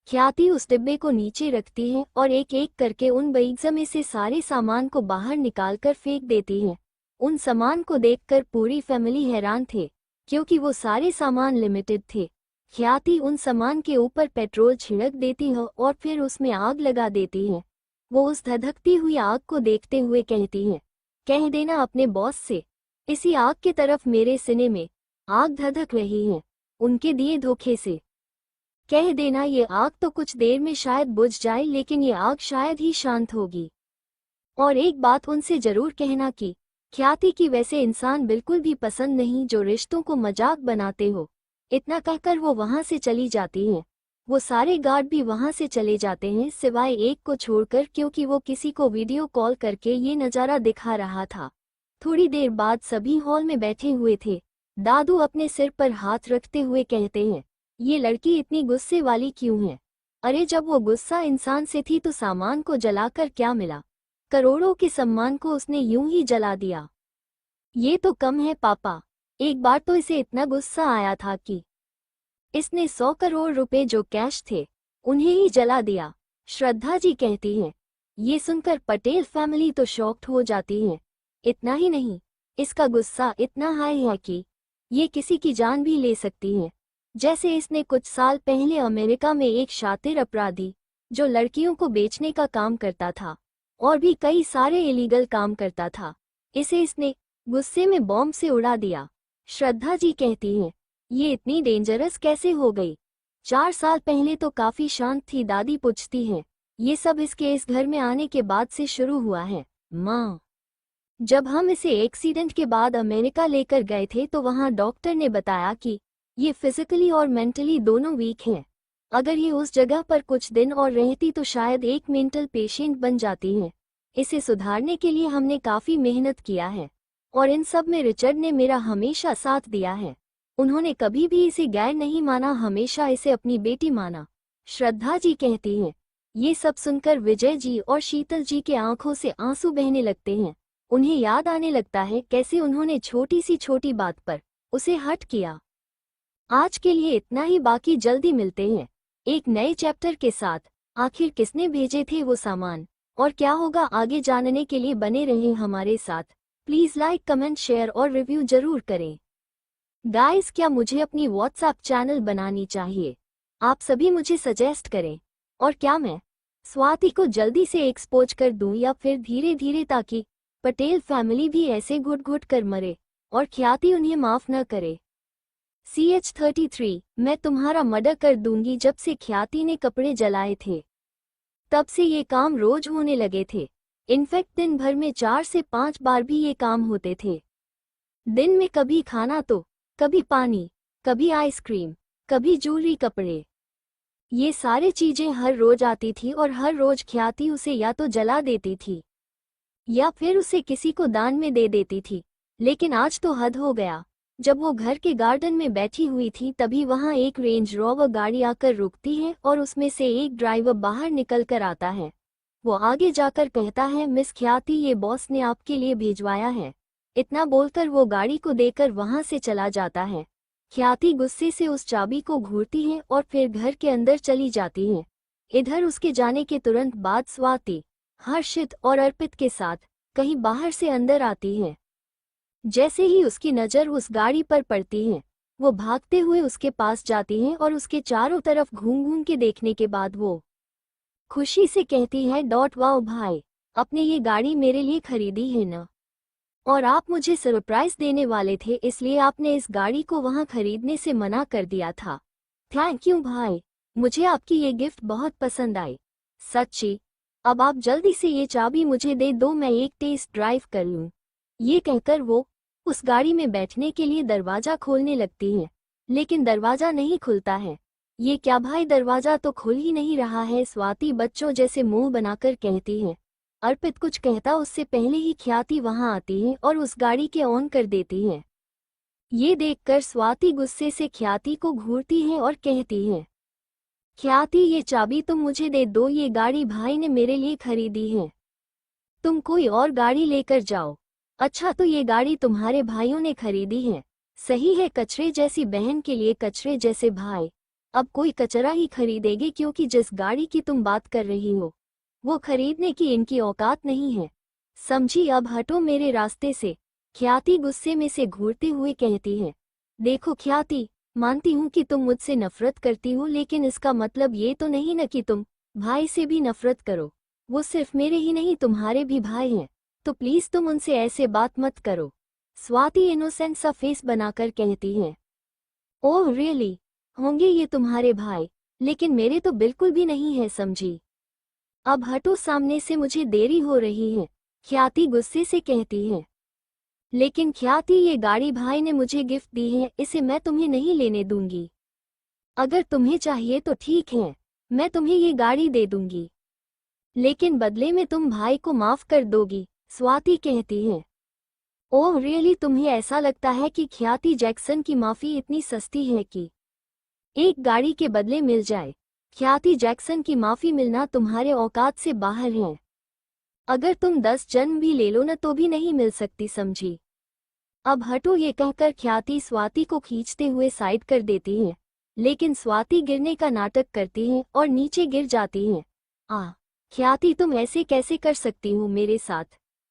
ख्याति उस डिब्बे को नीचे रखती है और एक एक करके उन बैग्स में से सारे सामान को बाहर निकालकर फेंक देती है। उन सामान को देखकर पूरी फैमिली हैरान थे क्योंकि वो सारे सामान लिमिटेड थे। ख्याति उन सामान के ऊपर पेट्रोल छिड़क देती है और फिर उसमें आग लगा देती है। वो उस धधकती हुई आग को देखते हुए कहती है, कह देना अपने बॉस से, इसी आग की तरफ मेरे सीने में आग धधक रही है, उनके दिए धोखे से। कह देना ये आग तो कुछ देर में शायद बुझ जाए, लेकिन ये आग शायद ही शांत होगी। और एक बात उनसे जरूर कहना कि ख्याति की वैसे इंसान बिल्कुल भी पसंद नहीं जो रिश्तों को मजाक बनाते हो। इतना कहकर वो वहां से चली जाती हैं। वो सारे गार्ड भी वहां से चले जाते हैं सिवाय एक को छोड़कर, क्योंकि वो किसी को वीडियो कॉल करके ये नज़ारा दिखा रहा था। थोड़ी देर बाद सभी हॉल में बैठे हुए थे। दादू अपने सिर पर हाथ रखते हुए कहते हैं, ये लड़की इतनी गुस्से वाली क्यों है? अरे, जब वो गुस्सा इंसान से थी तो सामान को जलाकर क्या मिला? करोड़ों के सम्मान को उसने यूं ही जला दिया। ये तो कम है पापा। एक बार तो इसे इतना गुस्सा आया था कि इसने 100 करोड़ रुपए जो कैश थे उन्हें ही जला दिया। श्रद्धा जी कहती हैं। ये सुनकर पटेल फैमिली तो शॉक्ड हो जाती है। इतना ही नहीं, इसका गुस्सा इतना हाई है कि ये किसी की जान भी ले सकती है। जैसे इसने कुछ साल पहले अमेरिका में एक शातिर अपराधी जो लड़कियों को बेचने का काम करता था और भी कई सारे इलीगल काम करता था, इसे इसने गुस्से में बॉम्ब से उड़ा दिया। श्रद्धा जी कहती हैं, ये इतनी डेंजरस कैसे हो गई? 4 साल पहले तो काफी शांत थी। दादी पूछती हैं, ये सब इसके इस घर में आने के बाद से शुरू हुआ है माँ। जब हम इसे एक्सीडेंट के बाद अमेरिका लेकर गए थे तो वहाँ डॉक्टर ने बताया कि ये फिजिकली और मेंटली दोनों वीक हैं। अगर ये उस जगह पर कुछ दिन और रहती तो शायद एक मेंटल पेशेंट बन जाती है। इसे सुधारने के लिए हमने काफी मेहनत किया है और इन सब में रिचर्ड ने मेरा हमेशा साथ दिया है। उन्होंने कभी भी इसे गैर नहीं माना, हमेशा इसे अपनी बेटी माना। श्रद्धा जी कहती हैं। ये सब सुनकर विजय जी और शीतल जी के आंखों से आंसू बहने लगते हैं। उन्हें याद आने लगता है कैसे उन्होंने छोटी सी छोटी बात पर उसे हर्ट किया। आज के लिए इतना ही, बाकी जल्दी मिलते हैं एक नए चैप्टर के साथ। आखिर किसने भेजे थे वो सामान और क्या होगा आगे जानने के लिए बने रहें हमारे साथ। प्लीज़ लाइक, कमेंट, शेयर और रिव्यू जरूर करें। गाइस, क्या मुझे अपनी व्हाट्सएप चैनल बनानी चाहिए? आप सभी मुझे सजेस्ट करें। और क्या मैं स्वाति को जल्दी से एक्सपोज कर दूं या फिर धीरे धीरे, ताकि पटेल फैमिली भी ऐसे घुट घुट कर मरे और ख्याति उन्हें माफ न करे। CH33, मैं तुम्हारा मर्डर कर दूंगी। जब से ख्याति ने कपड़े जलाए थे तब से ये काम रोज होने लगे थे। इनफैक्ट दिन भर में 4 से 5 बार भी ये काम होते थे। दिन में कभी खाना तो कभी पानी, कभी आइसक्रीम, कभी ज्वेलरी, कपड़े, ये सारे चीजें हर रोज आती थी और हर रोज ख्याति उसे या तो जला देती थी या फिर उसे किसी को दान में दे देती थी। लेकिन आज तो हद हो गया। जब वो घर के गार्डन में बैठी हुई थी तभी वहां एक रेंज रोवर गाड़ी आकर रुकती है और उसमें से एक ड्राइवर बाहर निकल कर आता है। वो आगे जाकर कहता है, मिस ख्याति, ये बॉस ने आपके लिए भेजवाया है। इतना बोलकर वो गाड़ी को देकर वहां से चला जाता है। ख्याति गुस्से से उस चाबी को घूरती है और फिर घर के अंदर चली जाती है। इधर उसके जाने के तुरंत बाद स्वाति, हर्षित और अर्पित के साथ कहीं बाहर से अंदर आती है। जैसे ही उसकी नज़र उस गाड़ी पर पड़ती है, वो भागते हुए उसके पास जाती है और उसके चारों तरफ घूम घूम के देखने के बाद वो खुशी से कहती है, वाओ भाई, आपने ये गाड़ी मेरे लिए खरीदी है ना? और आप मुझे सरप्राइज देने वाले थे, इसलिए आपने इस गाड़ी को वहां खरीदने से मना कर दिया था। थैंक यू भाई, मुझे आपकी ये गिफ्ट बहुत पसंद आई, सच्ची। अब आप जल्दी से ये चाबी मुझे दे दो, मैं एक टेस्ट ड्राइव कर लूं। ये कहकर वो उस गाड़ी में बैठने के लिए दरवाजा खोलने लगती है, लेकिन दरवाजा नहीं खुलता है। ये क्या भाई, दरवाजा तो खुल ही नहीं रहा है। स्वाति बच्चों जैसे मुंह बनाकर कहती है। अर्पित कुछ कहता उससे पहले ही ख्याति वहां आती है और उस गाड़ी के ऑन कर देती है। ये देखकर स्वाति गुस्से से ख्याति को घूरती है और कहती है, ख्याति, ये चाबी तुम मुझे दे दो, ये गाड़ी भाई ने मेरे लिए खरीदी है, तुम कोई और गाड़ी लेकर जाओ। अच्छा, तो ये गाड़ी तुम्हारे भाइयों ने खरीदी है, सही है, कचरे जैसी बहन के लिए कचरे जैसे भाई। अब कोई कचरा ही खरीदेगी, क्योंकि जिस गाड़ी की तुम बात कर रही हो वो खरीदने की इनकी औकात नहीं है, समझी? अब हटो मेरे रास्ते से। ख्याति गुस्से में से घूरते हुए कहती है, देखो ख्याति, मानती हूँ कि तुम मुझसे नफरत करती हो, लेकिन इसका मतलब ये तो नहीं न कि तुम भाई से भी नफरत करो। वो सिर्फ मेरे ही नहीं, तुम्हारे भी भाई हैं, तो प्लीज तुम उनसे ऐसे बात मत करो। स्वाति इनोसेंट सा फेस बनाकर कहती है, ओह रियली, होंगे ये तुम्हारे भाई, लेकिन मेरे तो बिल्कुल भी नहीं है, समझी? अब हटो सामने से, मुझे देरी हो रही है। ख्याति गुस्से से कहती है, लेकिन ख्याति, ये गाड़ी भाई ने मुझे गिफ्ट दी है, इसे मैं तुम्हें नहीं लेने दूंगी। अगर तुम्हें चाहिए तो ठीक है, मैं तुम्हें ये गाड़ी दे दूंगी, लेकिन बदले में तुम भाई को माफ कर दोगी। स्वाति कहती है, ओह रियली, तुम्हें ऐसा लगता है कि ख्याति जैक्सन की माफी इतनी सस्ती है कि एक गाड़ी के बदले मिल जाए? ख्याति जैक्सन की माफी मिलना तुम्हारे औकात से बाहर है। अगर तुम 10 जन्म भी ले लो न तो भी नहीं मिल सकती, समझी? अब हटो, ये कहकर ख्याति स्वाति को खींचते हुए साइड कर देती है, लेकिन स्वाति गिरने का नाटक करती है और नीचे गिर जाती है। ख्याति, तुम ऐसे कैसे कर सकती हो मेरे साथ?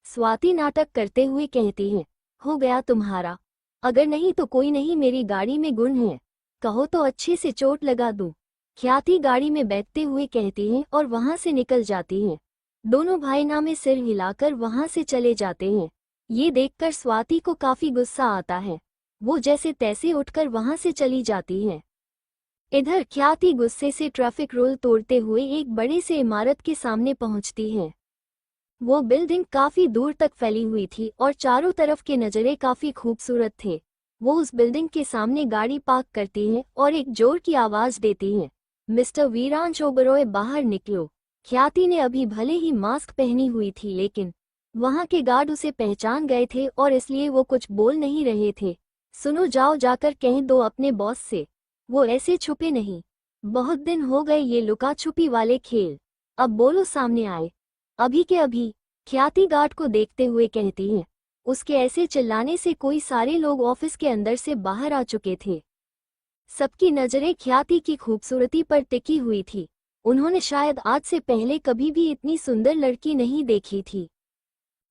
स्वाति नाटक करते हुए कहती है, हो गया तुम्हारा, अगर नहीं तो कोई नहीं, मेरी गाड़ी में गुण है, कहो तो अच्छे से चोट लगा दूं। ख्याति गाड़ी में बैठते हुए कहती है और वहां से निकल जाती है। दोनों भाई नामे सिर हिलाकर वहां से चले जाते हैं। ये देखकर स्वाति को काफी गुस्सा आता है, वो जैसे तैसे उठकर वहां से चली जाती है। इधर ख्याति गुस्से से ट्रैफिक रूल तोड़ते हुए एक बड़े से इमारत के सामने पहुंचती है। वो बिल्डिंग काफी दूर तक फैली हुई थी और चारों तरफ के नज़ारे काफी खूबसूरत थे। वो उस बिल्डिंग के सामने गाड़ी पार्क करती है और एक जोर की आवाज देती है, मिस्टर वीरांश ओबरॉय, बाहर निकलो। ख्याति ने अभी भले ही मास्क पहनी हुई थी, लेकिन वहां के गार्ड उसे पहचान गए थे और इसलिए वो कुछ बोल नहीं रहे थे। सुनो, जाओ जाकर कह दो अपने बॉस से, वो ऐसे छुपे नहीं, बहुत दिन हो गए ये लुका छुपी वाले खेल, अब बोलो सामने आए, अभी के अभी। ख्याति गार्ड को देखते हुए कहती है। उसके ऐसे चिल्लाने से कोई सारे लोग ऑफिस के अंदर से बाहर आ चुके थे। सबकी नजरें ख्याति की खूबसूरती पर टिकी हुई थी। उन्होंने शायद आज से पहले कभी भी इतनी सुंदर लड़की नहीं देखी थी।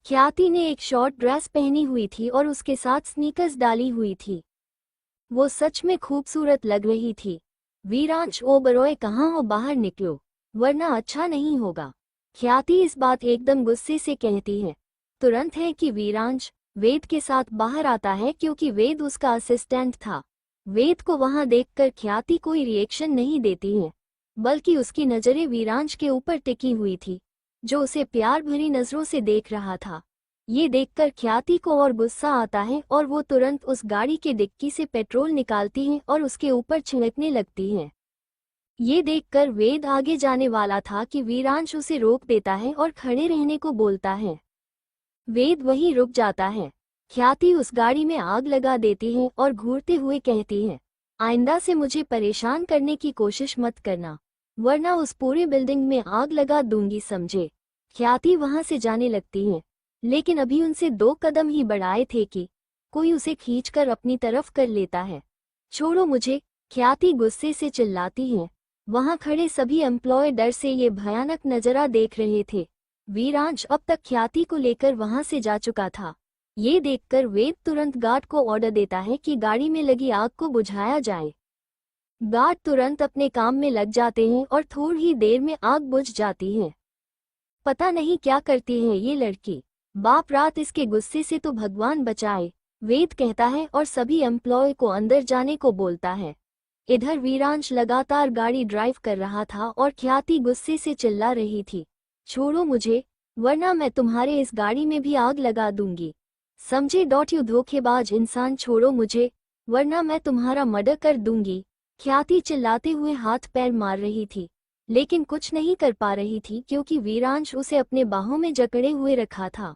ख्याति ने एक शॉर्ट ड्रेस पहनी हुई थी और उसके साथ स्नीकर्स डाली हुई थी। वो सच में खूबसूरत लग रही थी। वीरांश ओबरॉय, कहाँ हो, बाहर निकलो वरना अच्छा नहीं होगा। ख्याति इस बात एकदम गुस्से से कहती है। तुरंत है कि वीरांश वेद के साथ बाहर आता है, क्योंकि वेद उसका असिस्टेंट था। वेद को वहां देखकर ख्याति कोई रिएक्शन नहीं देती है, बल्कि उसकी नजरें वीरांश के ऊपर टिकी हुई थी, जो उसे प्यार भरी नजरों से देख रहा था। ये देखकर ख्याति को और गुस्सा आता है और वो तुरंत उस गाड़ी के डिक्की से पेट्रोल निकालती है और उसके ऊपर छिड़कने लगती है। ये देखकर वेद आगे जाने वाला था कि वीरांश उसे रोक देता है और खड़े रहने को बोलता है। वेद वहीं रुक जाता है। ख्याति उस गाड़ी में आग लगा देती है और घूरते हुए कहती है, आइंदा से मुझे परेशान करने की कोशिश मत करना, वरना उस पूरी बिल्डिंग में आग लगा दूंगी, समझे। ख्याति वहां से जाने लगती है, लेकिन अभी उनसे 2 कदम ही बढ़ाए थे कि कोई उसे खींचकर अपनी तरफ कर लेता है। छोड़ो मुझे, ख्याति गुस्से से चिल्लाती है। वहां खड़े सभी एम्प्लॉय डर से ये भयानक नजारा देख रहे थे। वीरांश अब तक ख्याति को लेकर वहां से जा चुका था। ये देखकर वेद तुरंत गार्ड को ऑर्डर देता है कि गाड़ी में लगी आग को बुझाया जाए। गार्ड तुरंत अपने काम में लग जाते हैं और थोड़ी देर में आग बुझ जाती है। पता नहीं क्या करती है ये लड़की, बाप रात इसके गुस्से से तो भगवान बचाए, वेद कहता है और सभी एम्प्लॉय को अंदर जाने को बोलता है। इधर वीरांश लगातार गाड़ी ड्राइव कर रहा था और ख्याति गुस्से से चिल्ला रही थी, छोड़ो मुझे, वरना मैं तुम्हारे इस गाड़ी में भी आग लगा दूंगी, समझे। यू धोखेबाज इंसान, छोड़ो मुझे, वरना मैं तुम्हारा मर्डर कर दूंगी। ख्याति चिल्लाते हुए हाथ पैर मार रही थी, लेकिन कुछ नहीं कर पा रही थी क्योंकि वीरांश उसे अपने बाहों में जकड़े हुए रखा था।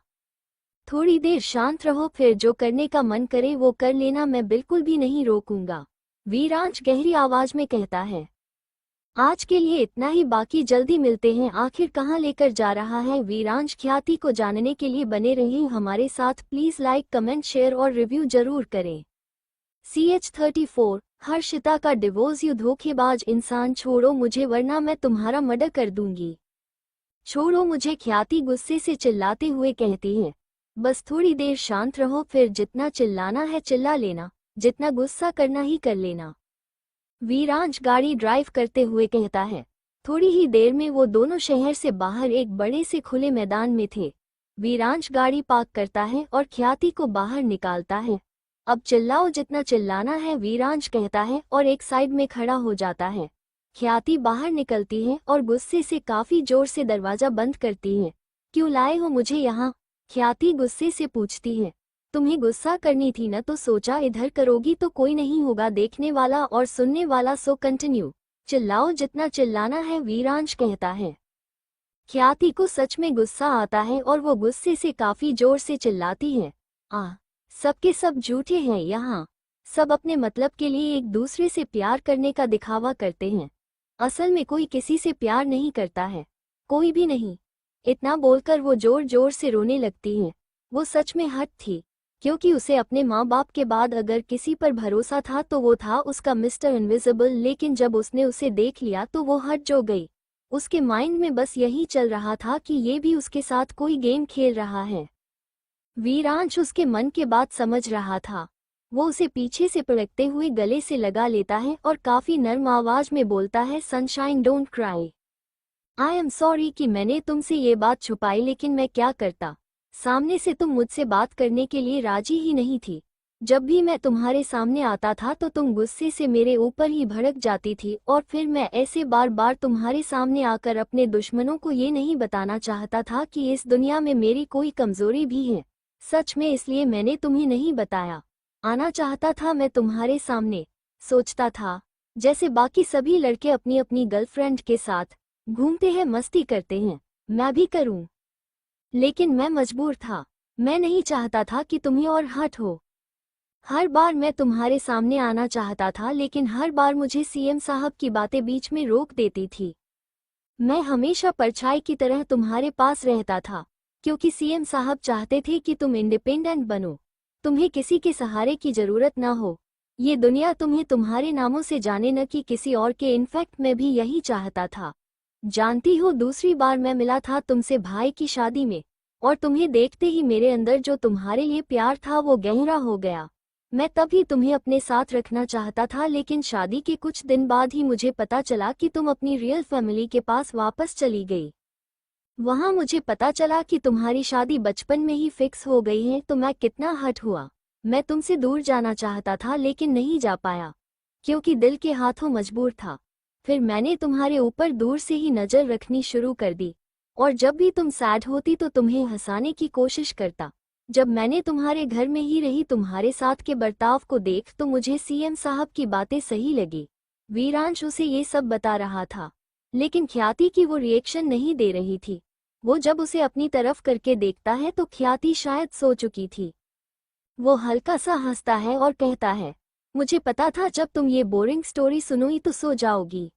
थोड़ी देर शांत रहो, फिर जो करने का मन करे वो कर लेना, मैं बिल्कुल भी नहीं रोकूंगा, वीरांश गहरी आवाज में कहता है। आज के लिए इतना ही, बाकी जल्दी मिलते हैं। आखिर कहाँ लेकर जा रहा है वीरांश, ख्याति को जानने के लिए बने रहिए हमारे साथ। प्लीज लाइक, कमेंट, शेयर और रिव्यू जरूर करें। CH34 हर्षिता का डिवोर्स। यू धोखेबाज इंसान, छोड़ो मुझे, वरना मैं तुम्हारा मर्डर कर दूंगी, छोड़ो मुझे, ख्याति गुस्से से चिल्लाते हुए कहती है। बस थोड़ी देर शांत रहो, फिर जितना चिल्लाना है चिल्ला लेना, जितना गुस्सा करना ही कर लेना, वीरांश गाड़ी ड्राइव करते हुए कहता है। थोड़ी ही देर में वो दोनों शहर से बाहर एक बड़े से खुले मैदान में थे। वीरांश गाड़ी पार्क करता है और ख्याति को बाहर निकालता है। अब चिल्लाओ जितना चिल्लाना है, वीरांश कहता है और एक साइड में खड़ा हो जाता है। ख्याति बाहर निकलती है और गुस्से से काफी जोर से दरवाजा बंद करती है। क्यों लाए हो मुझे यहाँ, ख्याति गुस्से से पूछती है। तुम्हें गुस्सा करनी थी न, तो सोचा इधर करोगी तो कोई नहीं होगा देखने वाला और सुनने वाला, सो कंटिन्यू, चिल्लाओ जितना चिल्लाना है, वीरांश कहता है। ख्याति को सच में गुस्सा आता है और वो गुस्से से काफी जोर से चिल्लाती है, सबके सब झूठे हैं यहाँ, सब अपने मतलब के लिए एक दूसरे से प्यार करने का दिखावा करते हैं, असल में कोई किसी से प्यार नहीं करता है, कोई भी नहीं। इतना बोलकर वो जोर जोर से रोने लगती है। वो सच में हर्ट थी, क्योंकि उसे अपने माँ बाप के बाद अगर किसी पर भरोसा था तो वो था उसका मिस्टर इनविजिबल, लेकिन जब उसने उसे देख लिया तो वो हट जो गई। उसके माइंड में बस यही चल रहा था कि ये भी उसके साथ कोई गेम खेल रहा है। वीरांश उसके मन के बात समझ रहा था। वो उसे पीछे से पलटते हुए गले से लगा लेता है और काफी नर्म आवाज में बोलता है, sunshine don't cry, I am sorry कि मैंने तुमसे ये बात छुपाई, लेकिन मैं क्या करता, सामने से तुम मुझसे बात करने के लिए राजी ही नहीं थी। जब भी मैं तुम्हारे सामने आता था तो तुम गुस्से से मेरे ऊपर ही भड़क जाती थी, और फिर मैं ऐसे बार बार तुम्हारे सामने आकर अपने दुश्मनों को ये नहीं बताना चाहता था कि इस दुनिया में मेरी कोई कमजोरी भी है। सच में इसलिए मैंने तुम्हें नहीं बताया। आना चाहता था मैं तुम्हारे सामने, सोचता था जैसे बाकी सभी लड़के अपनी अपनी गर्लफ्रेंड के साथ घूमते हैं, मस्ती करते हैं, मैं भी करूं, लेकिन मैं मजबूर था। मैं नहीं चाहता था कि तुम्हें और हर्ट हो। हर बार मैं तुम्हारे सामने आना चाहता था, लेकिन हर बार मुझे सीएम साहब की बातें बीच में रोक देती थी। मैं हमेशा परछाई की तरह तुम्हारे पास रहता था, क्योंकि सीएम साहब चाहते थे कि तुम इंडिपेंडेंट बनो, तुम्हें किसी के सहारे की जरूरत ना हो, ये दुनिया तुम्हें तुम्हारे नामों से जाने, न कि किसी और के। इनफैक्ट मैं भी यही चाहता था। जानती हो, दूसरी बार मैं मिला था तुमसे भाई की शादी में, और तुम्हें देखते ही मेरे अंदर जो तुम्हारे लिए प्यार था वो गहरा हो गया। मैं तभी तुम्हें अपने साथ रखना चाहता था, लेकिन शादी के कुछ दिन बाद ही मुझे पता चला कि तुम अपनी रियल फैमिली के पास वापस चली गई। वहां मुझे पता चला कि तुम्हारी शादी बचपन में ही फिक्स हो गई है, तो मैं कितना हर्ट हुआ। मैं तुमसे दूर जाना चाहता था, लेकिन नहीं जा पाया, क्योंकि दिल के हाथों मजबूर था। फिर मैंने तुम्हारे ऊपर दूर से ही नजर रखनी शुरू कर दी, और जब भी तुम सैड होती तो तुम्हें हंसाने की कोशिश करता। जब मैंने तुम्हारे घर में ही रही तुम्हारे साथ के बर्ताव को देख तो मुझे सीएम साहब की बातें सही लगी। वीरांश उसे ये सब बता रहा था, लेकिन ख्याति की वो रिएक्शन नहीं दे रही थी। वो जब उसे अपनी तरफ करके देखता है तो ख्याति शायद सो चुकी थी। वो हल्का सा हंसता है और कहता है, मुझे पता था जब तुम ये बोरिंग स्टोरी सुनोगी तो सो जाओगी।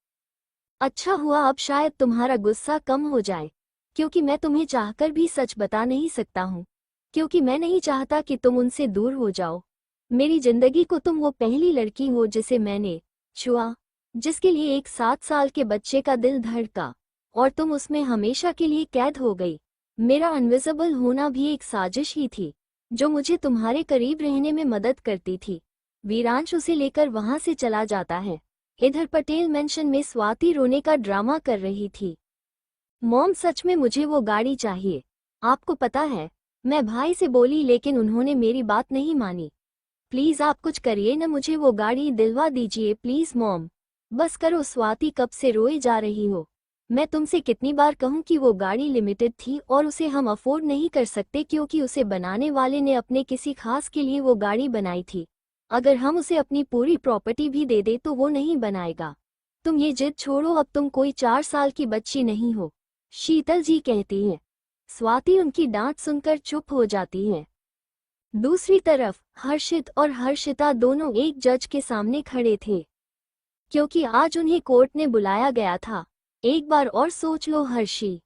अच्छा हुआ अब शायद तुम्हारा गुस्सा कम हो जाए, क्योंकि मैं तुम्हें चाहकर भी सच बता नहीं सकता हूँ, क्योंकि मैं नहीं चाहता कि तुम उनसे दूर हो जाओ। मेरी जिंदगी को तुम वो पहली लड़की हो जिसे मैंने छुआ, जिसके लिए एक 7 साल के बच्चे का दिल धड़का, और तुम उसमें हमेशा के लिए कैद हो गई। मेरा इनविजिबल होना भी एक साजिश ही थी, जो मुझे तुम्हारे करीब रहने में मदद करती थी। वीरांश उसे लेकर वहां से चला जाता है। इधर पटेल मेंशन में स्वाति रोने का ड्रामा कर रही थी। मॉम सच में मुझे वो गाड़ी चाहिए। आपको पता है, मैं भाई से बोली लेकिन उन्होंने मेरी बात नहीं मानी। प्लीज आप कुछ करिए न, मुझे वो गाड़ी दिलवा दीजिए प्लीज मॉम। बस करो, स्वाति कब से रोए जा रही हो। मैं तुमसे कितनी बार कहूं कि वो गाड़ी लिमिटेड थी और उसे हम अफोर्ड नहीं कर सकते, क्योंकि उसे बनाने वाले ने अपने किसी खास के लिए वो गाड़ी बनाई थी। अगर हम उसे अपनी पूरी प्रॉपर्टी भी दे दे तो वो नहीं बनाएगा। तुम ये जिद छोड़ो, अब तुम कोई 4 साल की बच्ची नहीं हो, शीतल जी कहती हैं। स्वाति उनकी डांट सुनकर चुप हो जाती है। दूसरी तरफ हर्षित और हर्षिता दोनों एक जज के सामने खड़े थे, क्योंकि आज उन्हें कोर्ट ने बुलाया गया था। एक बार और सोच लो हर्षी,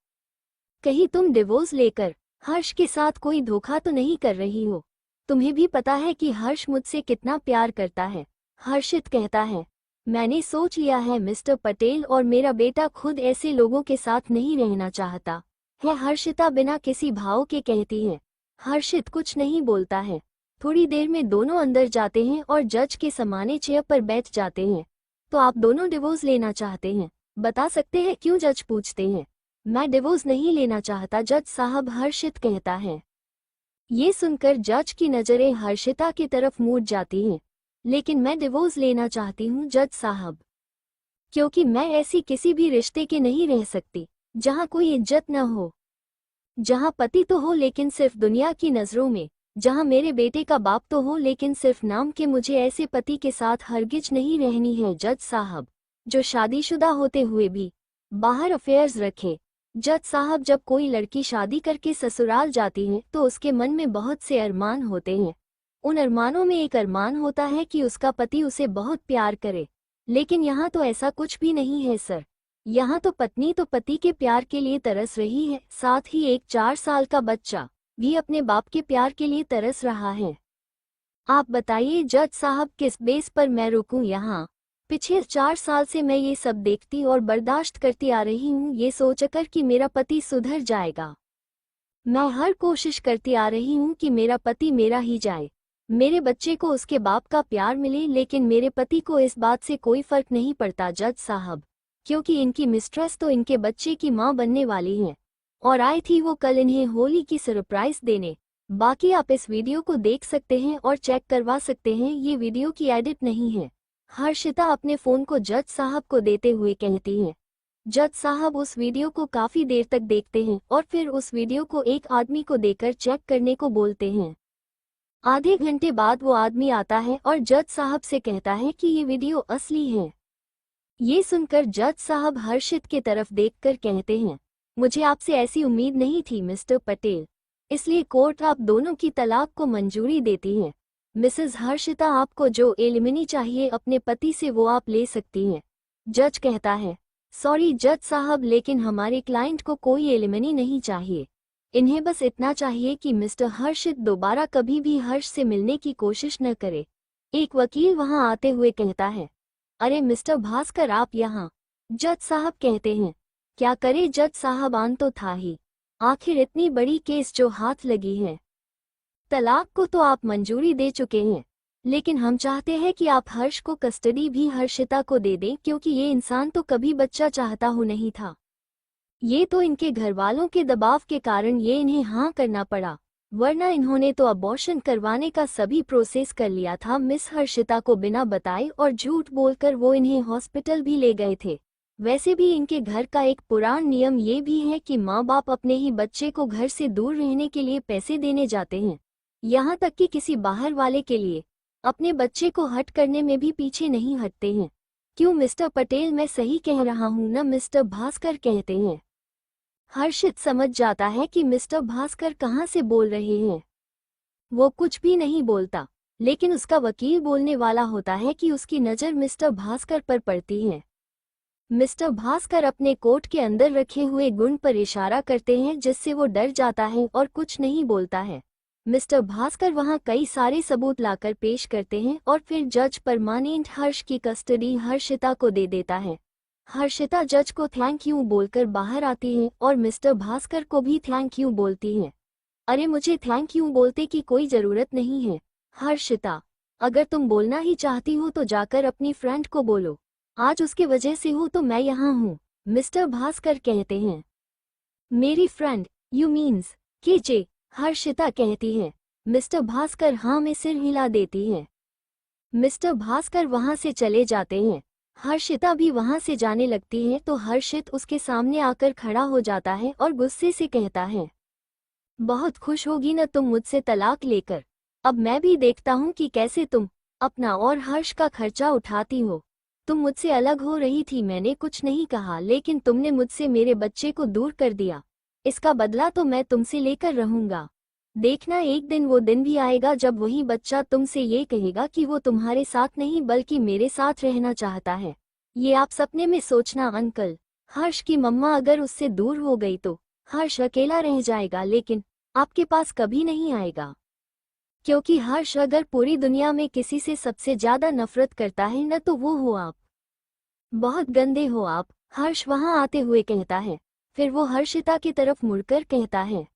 कहीं तुम डिवोर्स लेकर हर्ष के साथ कोई धोखा तो नहीं कर रही हो। तुम्हें भी पता है कि हर्ष मुझसे कितना प्यार करता है। हर्षित कहता है, मैंने सोच लिया है मिस्टर पटेल, और मेरा बेटा खुद ऐसे लोगों के साथ नहीं रहना चाहता है। हर्षिता बिना किसी भाव के कहती है। हर्षित कुछ नहीं बोलता है। थोड़ी देर में दोनों अंदर जाते हैं और जज के समाने चेयर पर बैठ जाते हैं। तो आप दोनों डिवोर्स लेना चाहते हैं, बता सकते हैं क्यों? जज पूछते हैं। मैं डिवोर्स नहीं लेना चाहता जज साहब, हर्षित कहता है। ये सुनकर जज की नजरें हर्षिता की तरफ मुड़ जाती हैं। लेकिन मैं डिवोर्स लेना चाहती हूँ जज साहब, क्योंकि मैं ऐसी किसी भी रिश्ते के नहीं रह सकती जहाँ कोई इज्जत न हो, जहाँ पति तो हो लेकिन सिर्फ दुनिया की नजरों में, जहाँ मेरे बेटे का बाप तो हो लेकिन सिर्फ नाम के। मुझे ऐसे पति के साथ हरगिज नहीं रहनी है जज साहब, जो शादीशुदा होते हुए भी बाहर अफेयर्स रखे। जज साहब, जब कोई लड़की शादी करके ससुराल जाती है तो उसके मन में बहुत से अरमान होते हैं। उन अरमानों में एक अरमान होता है कि उसका पति उसे बहुत प्यार करे, लेकिन यहाँ तो ऐसा कुछ भी नहीं है सर। यहाँ तो पत्नी तो पति के प्यार के लिए तरस रही है, साथ ही एक 4 साल का बच्चा भी अपने बाप के प्यार के लिए तरस रहा है। आप बताइए जज साहब, किस बेस पर मैं रुकूं यहाँ? पिछले 4 साल से मैं ये सब देखती और बर्दाश्त करती आ रही हूँ, ये सोचकर कि मेरा पति सुधर जाएगा। मैं हर कोशिश करती आ रही हूँ कि मेरा पति मेरा ही जाए, मेरे बच्चे को उसके बाप का प्यार मिले, लेकिन मेरे पति को इस बात से कोई फर्क नहीं पड़ता जज साहब, क्योंकि इनकी मिस्ट्रेस तो इनके बच्चे की माँ बनने वाली हैं, और आई थी वो कल इन्हें होली की सरप्राइज देने। बाकी आप इस वीडियो को देख सकते हैं और चेक करवा सकते हैं, ये वीडियो की एडिट नहीं है। हर्षिता अपने फोन को जज साहब को देते हुए कहती हैं। जज साहब उस वीडियो को काफी देर तक देखते हैं और फिर उस वीडियो को एक आदमी को देकर चेक करने को बोलते हैं। आधे घंटे बाद वो आदमी आता है और जज साहब से कहता है कि ये वीडियो असली है। ये सुनकर जज साहब हर्षित की तरफ देखकर कहते हैं, मुझे आपसे ऐसी उम्मीद नहीं थी मिस्टर पटेल, इसलिए कोर्ट आप दोनों की तलाक को मंजूरी देती है। मिसेस हर्षिता, आपको जो एलिमनी चाहिए अपने पति से वो आप ले सकती हैं। जज कहता है, सॉरी जज साहब, लेकिन हमारे क्लाइंट को कोई एलिमनी नहीं चाहिए। इन्हें बस इतना चाहिए कि मिस्टर हर्षित दोबारा कभी भी हर्ष से मिलने की कोशिश न करे। एक वकील वहां आते हुए कहता है, अरे मिस्टर भास्कर, आप यहाँ? जज साहब कहते हैं, क्या करे जज साहब, आन तो था ही, आखिर इतनी बड़ी केस जो हाथ लगी है। तलाक को तो आप मंजूरी दे चुके हैं, लेकिन हम चाहते हैं कि आप हर्ष को कस्टडी भी हर्षिता को दे दें, क्योंकि ये इंसान तो कभी बच्चा चाहता हो नहीं था। ये तो इनके घर वालों के दबाव के कारण ये इन्हें हाँ करना पड़ा, वरना इन्होंने तो अबॉर्शन करवाने का सभी प्रोसेस कर लिया था। मिस हर्षिता को बिना बताए और झूठ बोलकर वो इन्हें हॉस्पिटल भी ले गए थे। वैसे भी इनके घर का एक पुराना नियम ये भी है कि माँ बाप अपने ही बच्चे को घर से दूर रहने के लिए पैसे देने जाते हैं, यहाँ तक कि किसी बाहर वाले के लिए अपने बच्चे को हट करने में भी पीछे नहीं हटते हैं। क्यों मिस्टर पटेल, मैं सही कह रहा हूँ ना? मिस्टर भास्कर कहते हैं। हर्षित समझ जाता है कि मिस्टर भास्कर कहाँ से बोल रहे हैं। वो कुछ भी नहीं बोलता, लेकिन उसका वकील बोलने वाला होता है कि उसकी नज़र मिस्टर भास्कर पर पड़ती है। मिस्टर भास्कर अपने कोट के अंदर रखे हुए गुण पर इशारा करते हैं, जिससे वो डर जाता है और कुछ नहीं बोलता है। मिस्टर भास्कर वहां कई सारे सबूत लाकर पेश करते हैं और फिर जज परमानेंट हर्ष की कस्टडी हर्षिता को दे देता है। हर्षिता जज को थैंक यू बोलकर बाहर आती है और मिस्टर भास्कर को भी थैंक यू बोलती है। अरे मुझे थैंक यू बोलते की कोई ज़रूरत नहीं है हर्षिता, अगर तुम बोलना ही चाहती हो तो जाकर अपनी फ्रेंड को बोलो, आज उसके वजह से हो तो मैं यहाँ हूँ, मिस्टर भास्कर कहते हैं। मेरी friend, you means KJ, Harshita कहती है। मिस्टर भास्कर हाँ में सिर हिला देती है। मिस्टर भास्कर वहाँ से चले जाते हैं। हर्षिता भी वहाँ से जाने लगती है तो हर्षित उसके सामने आकर खड़ा हो जाता है और गुस्से से कहता है, बहुत खुश होगी न तुम मुझसे तलाक लेकर, अब मैं भी देखता हूँ कि कैसे तुम अपना और हर्ष का खर्चा उठाती हो। तुम मुझसे अलग हो रही थी, मैंने कुछ नहीं कहा, लेकिन तुमने मुझसे मेरे बच्चे को दूर कर दिया। इसका बदला तो मैं तुमसे लेकर रहूंगा। देखना एक दिन वो दिन भी आएगा जब वही बच्चा तुमसे ये कहेगा कि वो तुम्हारे साथ नहीं बल्कि मेरे साथ रहना चाहता है। ये आप सपने में सोचना अंकल। हर्ष की मम्मा अगर उससे दूर हो गई तो हर्ष अकेला रह जाएगा, लेकिन आपके पास कभी नहीं आएगा, क्योंकि हर्ष अगर पूरी दुनिया में किसी से सबसे ज्यादा नफरत करता है न तो वो हो आप। बहुत गंदे हो आप, हर्ष वहां आते हुए कहता है। फिर वो हर्षिता की तरफ मुड़कर कहता है,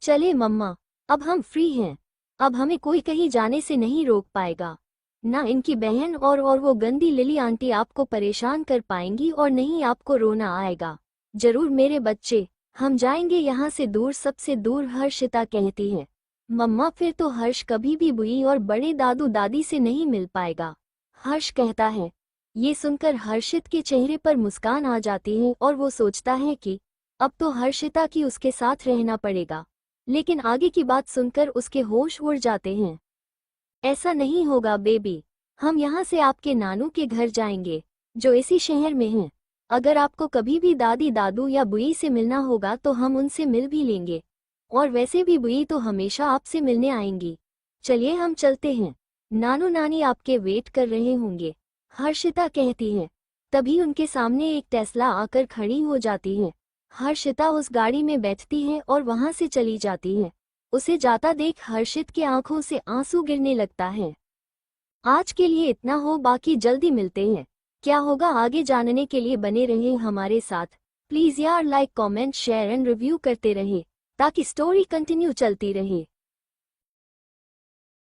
चले मम्मा, अब हम फ्री हैं, अब हमें कोई कहीं जाने से नहीं रोक पाएगा। ना इनकी बहन और वो गंदी लिली आंटी आपको परेशान कर पाएंगी और नहीं आपको रोना आएगा। जरूर मेरे बच्चे, हम जाएंगे यहाँ से दूर, सबसे दूर, हर्षिता कहती है। मम्मा फिर तो हर्ष कभी भी बुई और बड़े दादू दादी से नहीं मिल पाएगा, हर्ष कहता है। ये सुनकर हर्षित के चेहरे पर मुस्कान आ जाती है और वो सोचता है कि अब तो हर्षिता की उसके साथ रहना पड़ेगा, लेकिन आगे की बात सुनकर उसके होश उड़ जाते हैं। ऐसा नहीं होगा बेबी, हम यहाँ से आपके नानू के घर जाएंगे जो इसी शहर में हैं। अगर आपको कभी भी दादी दादू या बुई से मिलना होगा तो हम उनसे मिल भी लेंगे, और वैसे भी बुई तो हमेशा आपसे मिलने आएंगी। चलिए हम चलते हैं, नानू नानी आपके वेट कर रहे होंगे, हर्षिता कहती है। तभी उनके सामने एक टेस्ला आकर खड़ी हो जाती है। हर्षिता उस गाड़ी में बैठती है और वहां से चली जाती है। उसे जाता देख हर्षित के आंखों से आंसू गिरने लगता है। आज के लिए इतना हो, बाकी जल्दी मिलते हैं। क्या होगा आगे जानने के लिए बने रहे हमारे साथ। प्लीज यार like comment share and review करते रहे ताकि स्टोरी कंटिन्यू चलती रहे।